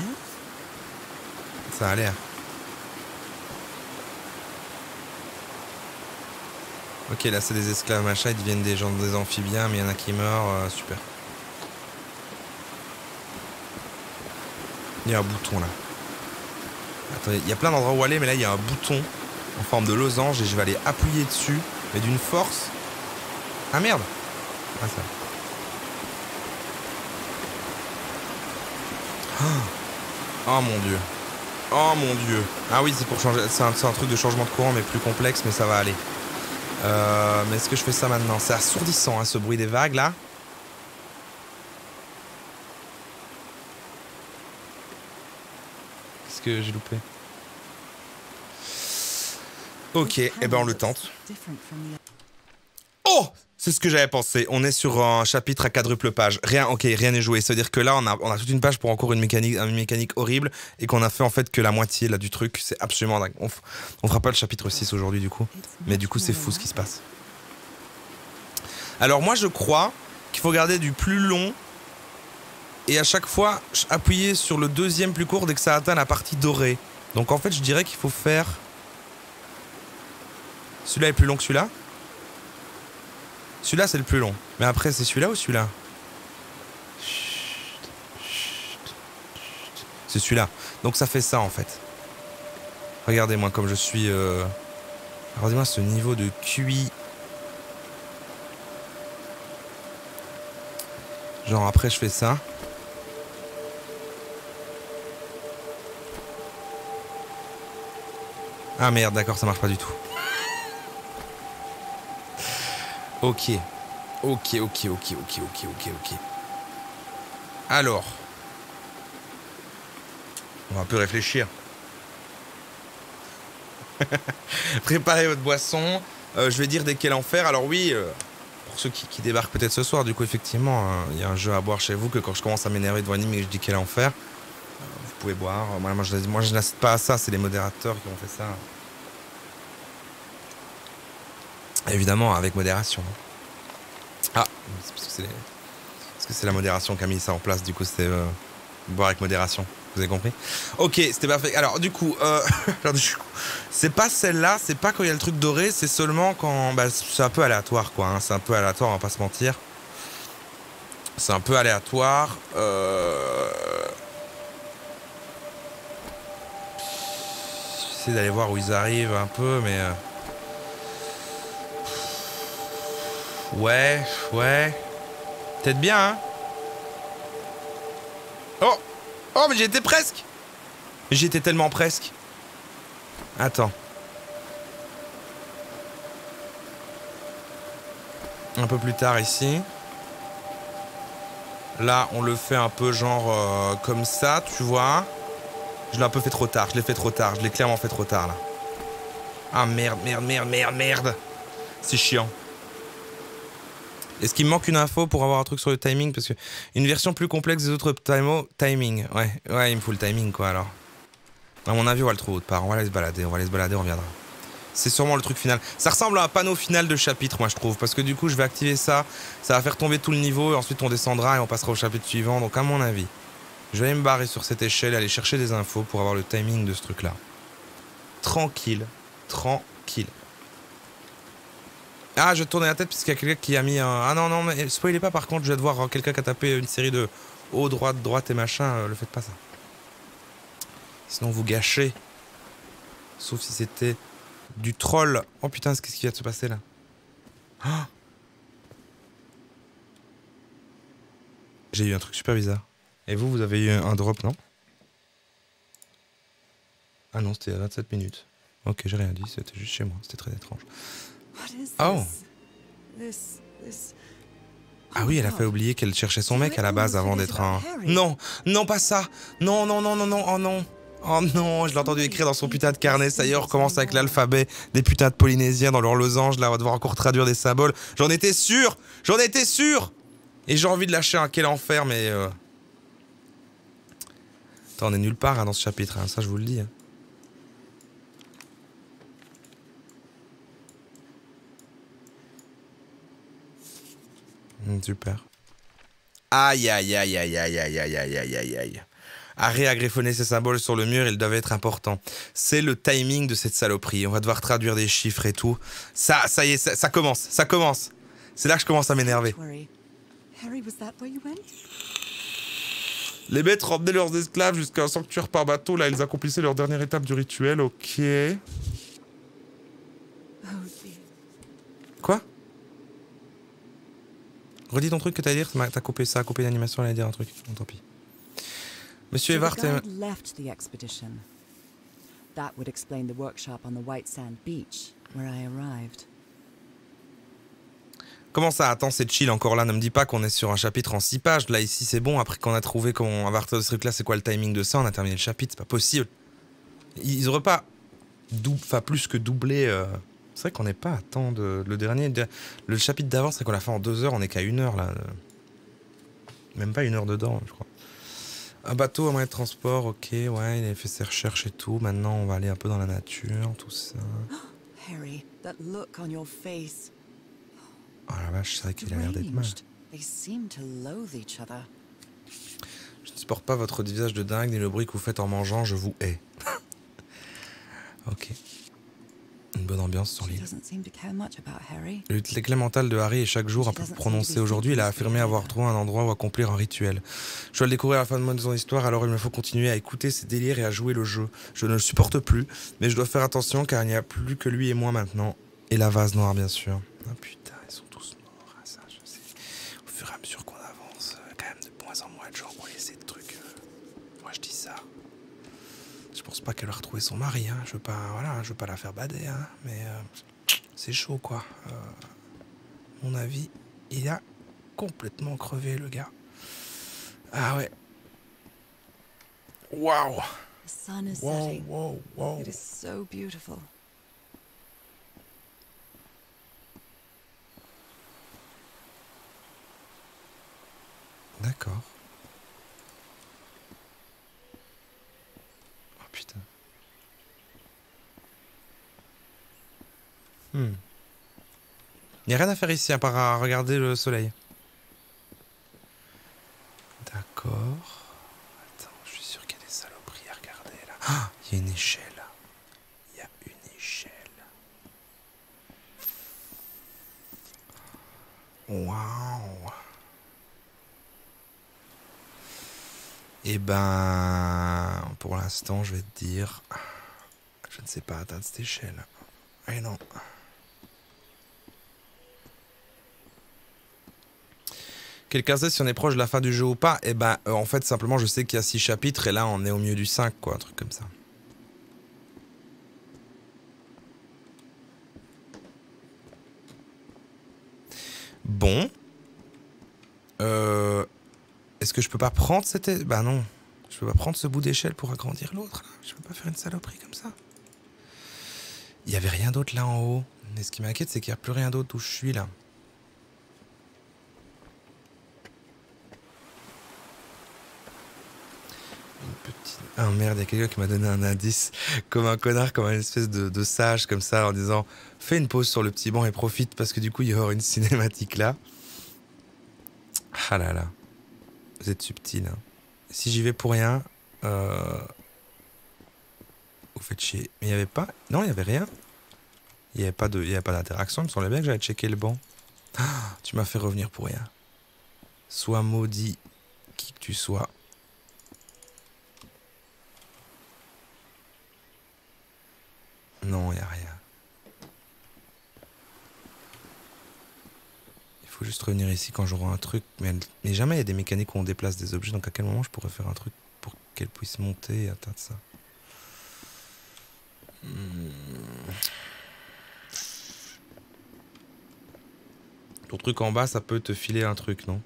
Ça a l'air. Ok, là c'est des esclaves machin, ils deviennent des gens, des amphibiens, mais il y en a qui meurent, super. Il y a un bouton là. Attendez, il y a plein d'endroits où aller, mais là il y a un bouton en forme de losange et je vais aller appuyer dessus, mais d'une force. Ah merde! Ah ça. Oh mon dieu. Oh mon dieu. Ah oui, c'est pour changer. C'est un truc de changement de courant, mais plus complexe, mais ça va aller. Mais est-ce que je fais ça maintenant? C'est assourdissant hein, ce bruit des vagues là. Qu'est-ce que j'ai loupé? Ok, et ben on le tente. Oh! C'est ce que j'avais pensé. On est sur un chapitre à quadruple page. Rien n'est joué. C'est-à-dire que là, on a toute une page pour encore une mécanique horrible et qu'on a fait en fait que la moitié là du truc. C'est absolument dingue. On fera pas le chapitre 6 aujourd'hui du coup. Mais du coup, c'est fou ce qui se passe. Alors moi, je crois qu'il faut garder du plus long et à chaque fois appuyer sur le deuxième plus court dès que ça atteint la partie dorée. Donc en fait, je dirais qu'il faut faire... Celui-là est plus long que celui-là. Celui-là, c'est le plus long. Mais après, c'est celui-là ou celui-là? C'est celui-là. Donc ça fait ça, en fait. Regardez-moi comme je suis... Regardez-moi ce niveau de QI. Genre, après, je fais ça. Ah merde, d'accord, ça marche pas du tout. Ok. Alors. On va un peu réfléchir. Préparez votre boisson. Je vais dire desquels en faire. Alors oui, pour ceux qui débarquent peut-être ce soir, du coup, effectivement, il y a un jeu à boire chez vous que quand je commence à m'énerver devant l'anime et que je dis quel en faire, vous pouvez boire. Moi, je n'incite pas à ça. C'est les modérateurs qui ont fait ça. Évidemment, avec modération. Ah, c'est parce que c'est la modération qui a mis ça en place. Du coup, c'était boire avec modération. Vous avez compris? Ok, c'était parfait. Alors, du coup, c'est pas celle-là. C'est pas quand il y a le truc doré. C'est seulement quand... Bah, c'est un peu aléatoire, quoi. Hein, c'est un peu aléatoire, on va pas se mentir. C'est un peu aléatoire. J'essaie d'aller voir où ils arrivent un peu, mais... Ouais. Peut-être bien, hein. Oh, mais j'y étais presque. J'y étais tellement presque. Attends. Un peu plus tard ici. Là, on le fait un peu genre comme ça, tu vois. Je l'ai un peu fait trop tard. Je l'ai fait trop tard. Je l'ai clairement fait trop tard, là. Ah, merde. C'est chiant. Est-ce qu'il me manque une info pour avoir un truc sur le timing? Parce que une version plus complexe des autres timing. Ouais, il me faut le timing, quoi, alors. À mon avis, on va le trouver autre part. On va aller se balader, on reviendra. C'est sûrement le truc final. Ça ressemble à un panneau final de chapitre, moi je trouve. Parce que du coup, je vais activer ça. Ça va faire tomber tout le niveau. Et ensuite, on descendra et on passera au chapitre suivant. Donc, à mon avis, je vais aller me barrer sur cette échelle et aller chercher des infos pour avoir le timing de ce truc-là. Tranquille. Tranquille. Ah, je tournais la tête puisqu'il y a quelqu'un qui a mis un... Ah non, non, mais spoilez pas par contre. Je vais devoir quelqu'un qui a tapé une série de haut, droite, droite et machin. Le faites pas ça. Sinon, vous gâchez. Sauf si c'était... du troll. Oh putain, qu'est-ce qui vient de se passer là? Oh, j'ai eu un truc super bizarre. Et vous, vous avez eu un drop, non? Ah non, c'était à 27 minutes. Ok, j'ai rien dit, c'était juste chez moi. C'était très étrange. Oh! Ah oui, elle a fait oublier qu'elle cherchait son mec à la base avant d'être un... Non! Non, pas ça! Non, non, non, non, non, oh non! Oh non, je l'ai entendu écrire dans son putain de carnet. Ça y est, on recommence avec l'alphabet des putains de Polynésiens dans leur losange. Là, on va devoir encore traduire des symboles. J'en étais sûr! J'en étais sûr! Et j'ai envie de lâcher un quel enfer, mais... Attends, on est nulle part hein, dans ce chapitre, hein, ça je vous le dis. Hein. Super. Aïe, aïe, aïe, aïe, aïe, aïe, aïe, aïe, aïe, aïe, aïe. Arrête à griffonner ces symboles sur le mur, ils doivent être importants. C'est le timing de cette saloperie. On va devoir traduire des chiffres et tout. Ça y est, ça commence, ça commence. C'est là que je commence à m'énerver. Les maîtres emmenaient leurs esclaves jusqu'à un sanctuaire par bateau. Là, ils accomplissaient leur dernière étape du rituel. Ok. Quoi? Redis ton truc que t'as à dire. T'as coupé ça, coupé l'animation, elle allait dire un truc. Bon, tant pis. Monsieur Evart left the expedition. That would explain the workshop on the White Sand Beach, where I arrived. Comment ça? Attends, c'est chill encore là. Ne me dis pas qu'on est sur un chapitre en 6 pages. Là, ici, c'est bon. Après qu'on a trouvé comment à partir de ce truc-là, c'est quoi le timing de ça? On a terminé le chapitre. C'est pas possible. Ils auraient pas plus que doublé. C'est vrai qu'on n'est pas à temps de... Le dernier... Le chapitre d'avant, c'est qu'on l'a fait en 2 heures. On est qu'à 1 heure là. Même pas 1 heure dedans, je crois. Un bateau, un moyen de transport, ok, ouais, il a fait ses recherches et tout. Maintenant, on va aller un peu dans la nature, tout ça. Harry, that look on your face. Oh la vache, c'est vrai qu'il a l'air d'être mal. They seem to loathe each other. Je ne supporte pas votre visage de dingue ni le bruit que vous faites en mangeant, je vous hais. Ok. Une bonne ambiance sur l'île. L'éclat mental de Harry est chaque jour un peu prononcé. Aujourd'hui, il a affirmé avoir trouvé un endroit où accomplir un rituel. Je dois le découvrir à la fin de son histoire, alors il me faut continuer à écouter ses délires et à jouer le jeu. Je ne le supporte plus, mais je dois faire attention car il n'y a plus que lui et moi maintenant. Et la vase noire, bien sûr. Ah putain, ils sont tous morts. Ah, ça, je sais. Au fur et à mesure qu'on avance, quand même de moins en moins de gens pour laisser de trucs. Moi, je dis ça. Je pense pas qu'elle va retrouver son mari, hein. Je veux pas la faire bader, hein. Mais c'est chaud, quoi. Mon avis, il a complètement crevé, le gars. Ah ouais. Waouh. Wow, wow, wow. It is so beautiful. D'accord. Oh putain. Il n'y a rien à faire ici à part à regarder le soleil. D'accord. Attends, je suis sûr qu'il y a des saloperies à regarder là. Ah, il y a une échelle. Il y a une échelle. Waouh. Eh ben, pour l'instant, je vais te dire, je ne sais pas atteindre cette échelle. Eh non. Quelqu'un sait si on est proche de la fin du jeu ou pas? Eh ben, en fait, simplement, je sais qu'il y a 6 chapitres et là, on est au milieu du 5, quoi, un truc comme ça. Bon. Est-ce que je peux pas prendre cette... Bah non. Je peux pas prendre ce bout d'échelle pour agrandir l'autre. Je peux pas faire une saloperie comme ça. Il y avait rien d'autre là en haut. Mais ce qui m'inquiète, c'est qu'il n'y a plus rien d'autre où je suis là. Une petit... Ah merde, il y a quelqu'un qui m'a donné un indice. Comme un connard, comme une espèce de sage, comme ça, en disant fais une pause sur le petit banc et profite, parce que du coup, il y aura une cinématique là. Ah là là. Vous êtes subtil, hein. Si j'y vais pour rien, vous faites chier. Mais il n'y avait pas... Non, il n'y avait rien. Il n'y avait pas d'interaction. Il me semblait bien que j'allais checker le banc. Ah, tu m'as fait revenir pour rien. Sois maudit, qui que tu sois. Non, il n'y a rien. Il faut juste revenir ici quand j'aurai un truc. Mais jamais il y a des mécaniques où on déplace des objets. Donc à quel moment je pourrais faire un truc pour qu'elle puisse monter et atteindre ça? Ton truc en bas, ça peut te filer un truc, non?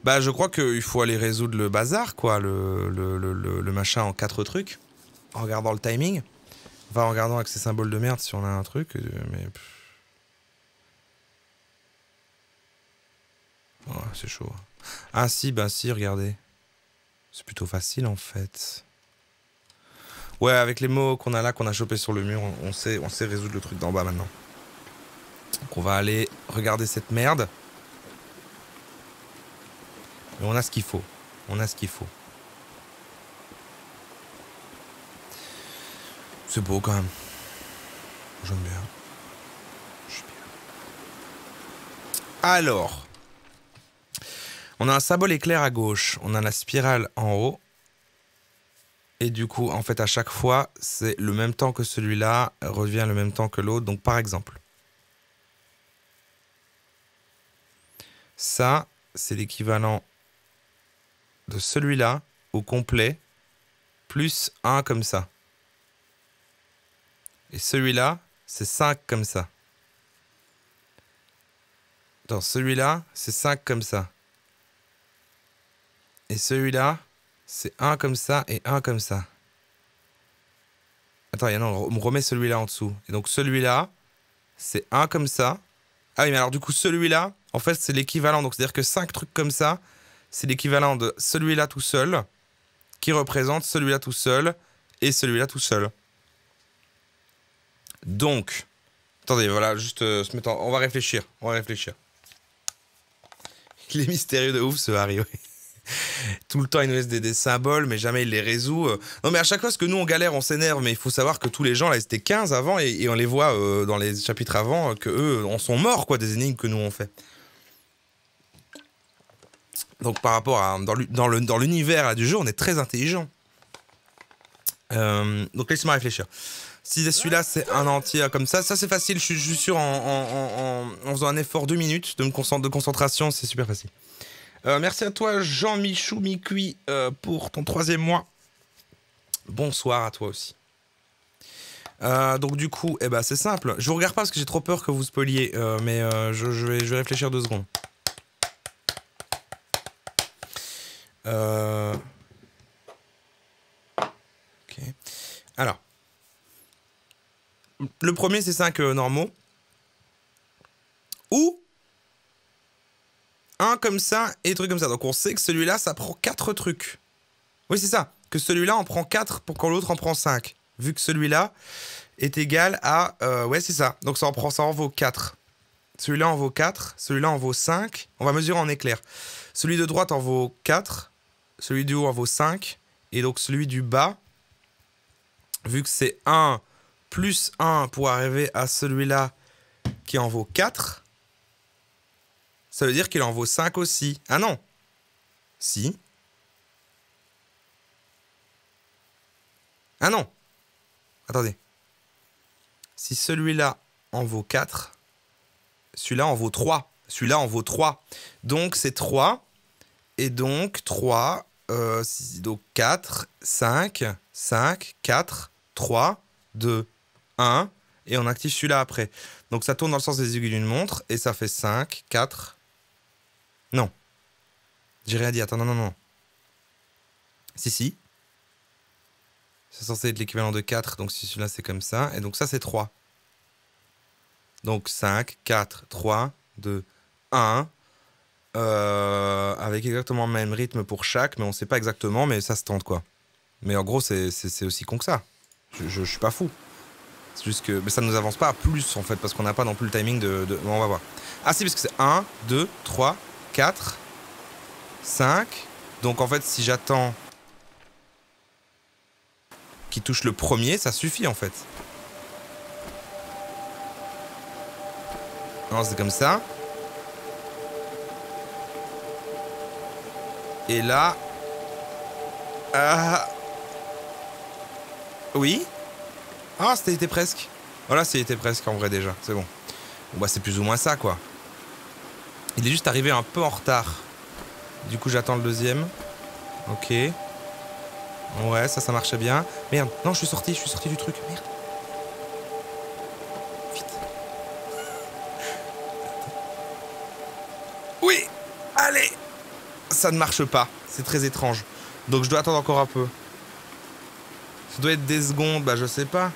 Bah, je crois qu'il faut aller résoudre le bazar, quoi. Le machin en 4 trucs. En regardant le timing. Enfin, en regardant avec ces symboles de merde si on a un truc. Mais... Oh, c'est chaud. Ah si, bah si, regardez. C'est plutôt facile, en fait. Ouais, avec les mots qu'on a là, qu'on a chopé sur le mur, on sait résoudre le truc d'en bas, maintenant. Donc on va aller regarder cette merde. Mais on a ce qu'il faut. On a ce qu'il faut. C'est beau quand même. J'aime bien. Je suis bien. Alors. On a un symbole éclair à gauche. On a la spirale en haut. Et du coup, en fait, à chaque fois, c'est le même temps que celui-là revient le même temps que l'autre. Donc, par exemple. Ça, c'est l'équivalent de celui-là au complet. Plus 1 comme ça. Et celui-là, c'est 5 comme ça. Dans celui-là, c'est 5 comme ça. Et celui-là, c'est 1 comme ça et 1 comme ça. Attends, non, on me remet celui-là en dessous. Et donc celui-là, c'est 1 comme ça. Ah oui, mais alors du coup, celui-là, en fait, c'est l'équivalent. Donc c'est-à-dire que 5 trucs comme ça, c'est l'équivalent de celui-là tout seul, qui représente celui-là tout seul et celui-là tout seul. Donc, attendez, voilà, juste se mettre on va réfléchir, Il est mystérieux de ouf, ce Harry, oui. Tout le temps, il nous laisse des symboles, mais jamais il les résout. Non, mais à chaque fois, parce que nous, on galère, on s'énerve, mais il faut savoir que tous les gens, là, ils étaient 15 avant, et on les voit dans les chapitres avant, que eux en sont morts, quoi, des énigmes que nous, on fait. Donc, par rapport à... Dans l'univers du jeu, on est très intelligent. Donc, laissez-moi réfléchir. Si celui-là, c'est un entier comme ça c'est facile, je suis sûr, en faisant un effort 2 minutes de concentration, c'est super facile. Merci à toi, Jean-Michou Micui, pour ton 3e mois. Bonsoir à toi aussi. Donc du coup, eh ben, c'est simple. Je vous regarde pas parce que j'ai trop peur que vous spoiliez, mais je vais réfléchir 2 secondes. Ok. Alors. Le premier, c'est 5 normaux. Ou 1 comme ça et truc comme ça. Donc on sait que celui-là, ça prend 4 trucs. Oui, c'est ça. Que celui-là en prend 4 pour quand l'autre en prend 5. Vu que celui-là est égal à... ouais, c'est ça. Donc ça en vaut 4. Celui-là en vaut 4. Celui-là en vaut 5. On va mesurer en éclair. Celui de droite en vaut 4. Celui du haut en vaut 5. Et donc celui du bas, vu que c'est 1 plus 1 pour arriver à celui-là qui en vaut 4... Ça veut dire qu'il en vaut 5 aussi. Ah non. Si. Ah non. Attendez. Si celui-là en vaut 4, celui-là en vaut 3. Celui-là en vaut 3. Donc c'est 3. Et donc 3, donc 4, 5, 5, 4, 3, 2, 1. Et on active celui-là après. Donc ça tourne dans le sens des aiguilles d'une montre. Et ça fait 5, 4... Non. J'ai rien dit. Attends, non. Si. C'est censé être l'équivalent de 4. Donc si celui-là, c'est comme ça. Et donc ça, c'est 3. Donc 5, 4, 3, 2, 1. Avec exactement le même rythme pour chaque. Mais on ne sait pas exactement. Mais ça se tente, quoi. Mais en gros, c'est aussi con que ça. Je suis pas fou. C'est juste que mais ça nous avance pas à plus, en fait, parce qu'on n'a pas non plus le timing de... Bon, on va voir. Ah si, parce que c'est 1, 2, 3, 4, 5. Donc, en fait, si j'attends qu'il touche le premier, ça suffit, en fait. Non, c'est comme ça. Et là... Oui. Ah, c'était presque. Voilà, c'était presque en vrai déjà. C'est bon. Bon, bah, c'est plus ou moins ça, quoi. Il est juste arrivé un peu en retard. Du coup, j'attends le deuxième. Ok. Ouais, ça marchait bien. Merde. Non, je suis sorti du truc. Merde. Vite. Oui. Allez. Ça ne marche pas. C'est très étrange. Donc, je dois attendre encore un peu. Ça doit être des secondes. Bah, je sais pas.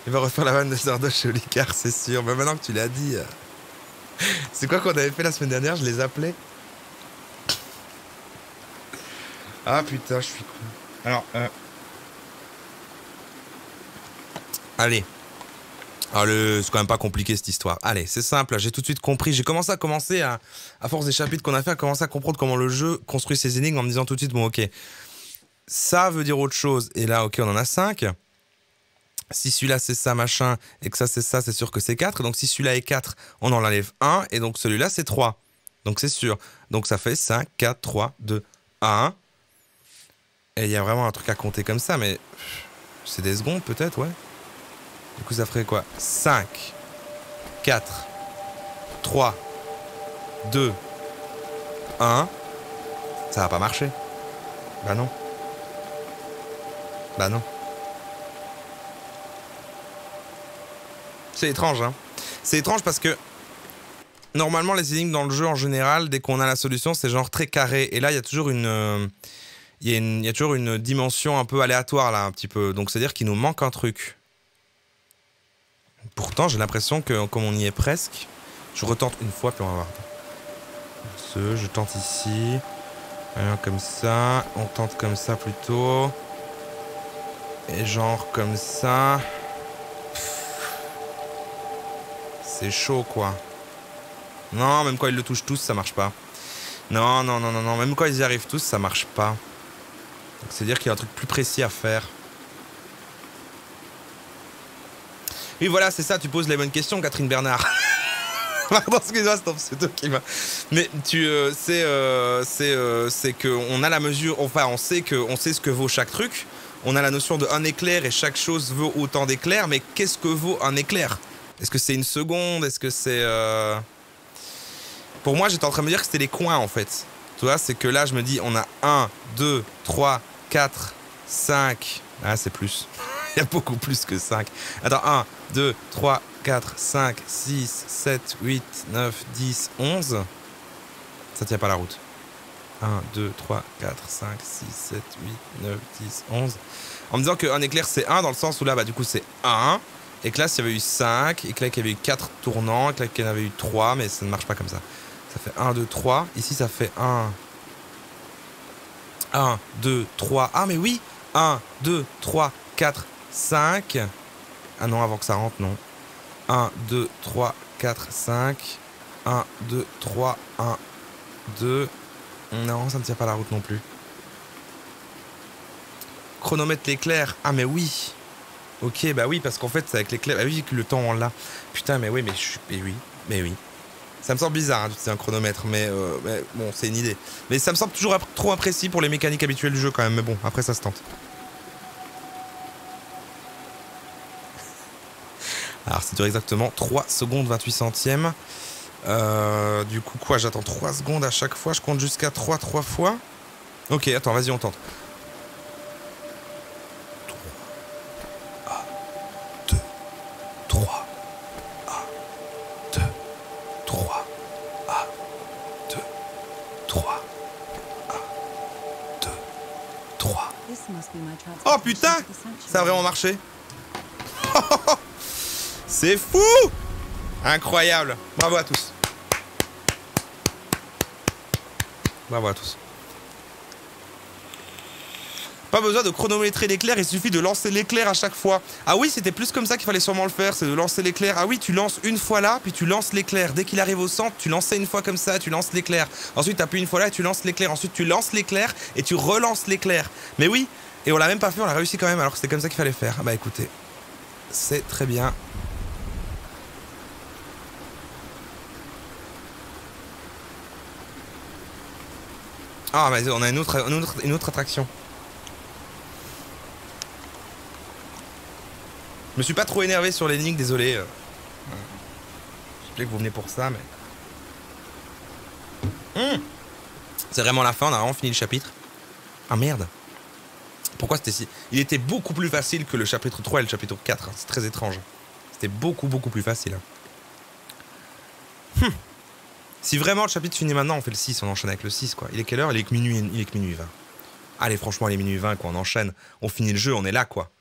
Il va refaire la vanne de Zardoz chez Olicard, c'est sûr. Mais maintenant que tu l'as dit... C'est quoi qu'on avait fait la semaine dernière? Je les appelais. Ah putain, je suis con. Alors, allez. C'est quand même pas compliqué cette histoire. Allez, c'est simple, j'ai tout de suite compris. J'ai commencé à force des chapitres qu'on a fait, à commencer à comprendre comment le jeu construit ses énigmes en me disant tout de suite, bon ok, ça veut dire autre chose. Et là, ok, on en a 5. Si celui-là c'est ça, machin, et que ça c'est ça, c'est sûr que c'est 4. Et donc si celui-là est 4, on en enlève 1. Et donc celui-là c'est 3. Donc c'est sûr. Donc ça fait 5, 4, 3, 2, 1. Et il y a vraiment un truc à compter comme ça, mais c'est des secondes peut-être, ouais. Du coup ça ferait quoi? 5, 4, 3, 2, 1. Ça va pas marcher. Bah non. Bah non. C'est étrange, hein. C'est étrange parce que normalement les énigmes dans le jeu en général, dès qu'on a la solution, c'est genre très carré. Et là, il y a toujours il y a toujours une dimension un peu aléatoire là, un petit peu. Donc c'est-à-dire qu'il nous manque un truc. Pourtant, j'ai l'impression que comme on y est presque, je retente une fois puis on va voir. Je tente ici, comme ça, on tente comme ça plutôt, et genre comme ça. C'est chaud, quoi. Non, même quand ils le touchent tous, ça marche pas. Non, même quand ils y arrivent tous, ça marche pas. Donc c'est-à-dire qu'il y a un truc plus précis à faire. Oui, voilà, c'est ça, tu poses les bonnes questions, Catherine Bernard. Pardon, excuse-moi, c'est toi qui m'a... Mais c'est que on a la mesure, enfin, on sait ce que vaut chaque truc. On a la notion de un éclair et chaque chose vaut autant d'éclairs, mais qu'est-ce que vaut un éclair? Est-ce que c'est une seconde? Est-ce que c'est... Pour moi, j'étais en train de me dire que c'était les coins, en fait. Tu vois, c'est que là, je me dis, on a 1, 2, 3, 4, 5... Ah, c'est plus. Il y a beaucoup plus que 5. Attends, 1, 2, 3, 4, 5, 6, 7, 8, 9, 10, 11. Ça tient pas la route. 1, 2, 3, 4, 5, 6, 7, 8, 9, 10, 11. En me disant qu'un éclair, c'est 1, dans le sens où là, bah, du coup, c'est 1. Et que là, s'il y avait eu 5, et que là, qu'il y avait eu 4 tournants, et que là, qu'il y en avait eu 3, mais ça ne marche pas comme ça. Ça fait 1, 2, 3. Ici, ça fait 1, 2, 3. Ah, mais oui 1, 2, 3, 4, 5. Ah non, avant que ça rentre, non. 1, 2, 3, 4, 5. 1, 2, 3, 1, 2. Non, ça ne tient pas la route non plus. Chronomètre l'éclair. Ah, mais oui. Ok, bah oui, parce qu'en fait, c'est avec l'éclair. Bah oui, que le temps on l'a. Putain, mais oui, mais oui. Ça me semble bizarre, hein, c'est un chronomètre, mais bon, c'est une idée. Mais ça me semble toujours trop imprécis pour les mécaniques habituelles du jeu quand même. Mais bon, après, ça se tente. Alors, ça dure exactement 3 secondes 28 centièmes. Du coup, quoi, j'attends 3 secondes à chaque fois. Je compte jusqu'à 3 fois. Ok, attends, vas-y, on tente. 3, 1, 2, 3, 1, 2, 3, 1, 2, 3. Oh putain! Ça a vraiment marché. C'est fou! Incroyable! Bravo à tous. Bravo à tous. Pas besoin de chronométrer l'éclair, il suffit de lancer l'éclair à chaque fois. Ah oui, c'était plus comme ça qu'il fallait sûrement le faire, c'est de lancer l'éclair. Ah oui, tu lances une fois là, puis tu lances l'éclair. Dès qu'il arrive au centre, tu lançais une fois comme ça, tu lances l'éclair. Ensuite, tu appuies une fois là et tu lances l'éclair. Ensuite, tu lances l'éclair et tu relances l'éclair. Mais oui, et on l'a même pas fait, on l'a réussi quand même, alors que c'était comme ça qu'il fallait faire. Ah bah écoutez, c'est très bien. Ah, mais on a une autre attraction. Je me suis pas trop énervé sur l'énigme, désolé. Je sais que vous venez pour ça, mais... C'est vraiment la fin, on a vraiment fini le chapitre. Ah merde. Pourquoi c'était si... Il était beaucoup plus facile que le chapitre 3 et le chapitre 4. C'est très étrange. C'était beaucoup plus facile. Si vraiment le chapitre finit maintenant, on fait le 6, on enchaîne avec le 6 quoi. Il est quelle heure? Il est que minuit 20. Allez, franchement, il est minuit 20 quoi, on enchaîne. On finit le jeu, on est là quoi.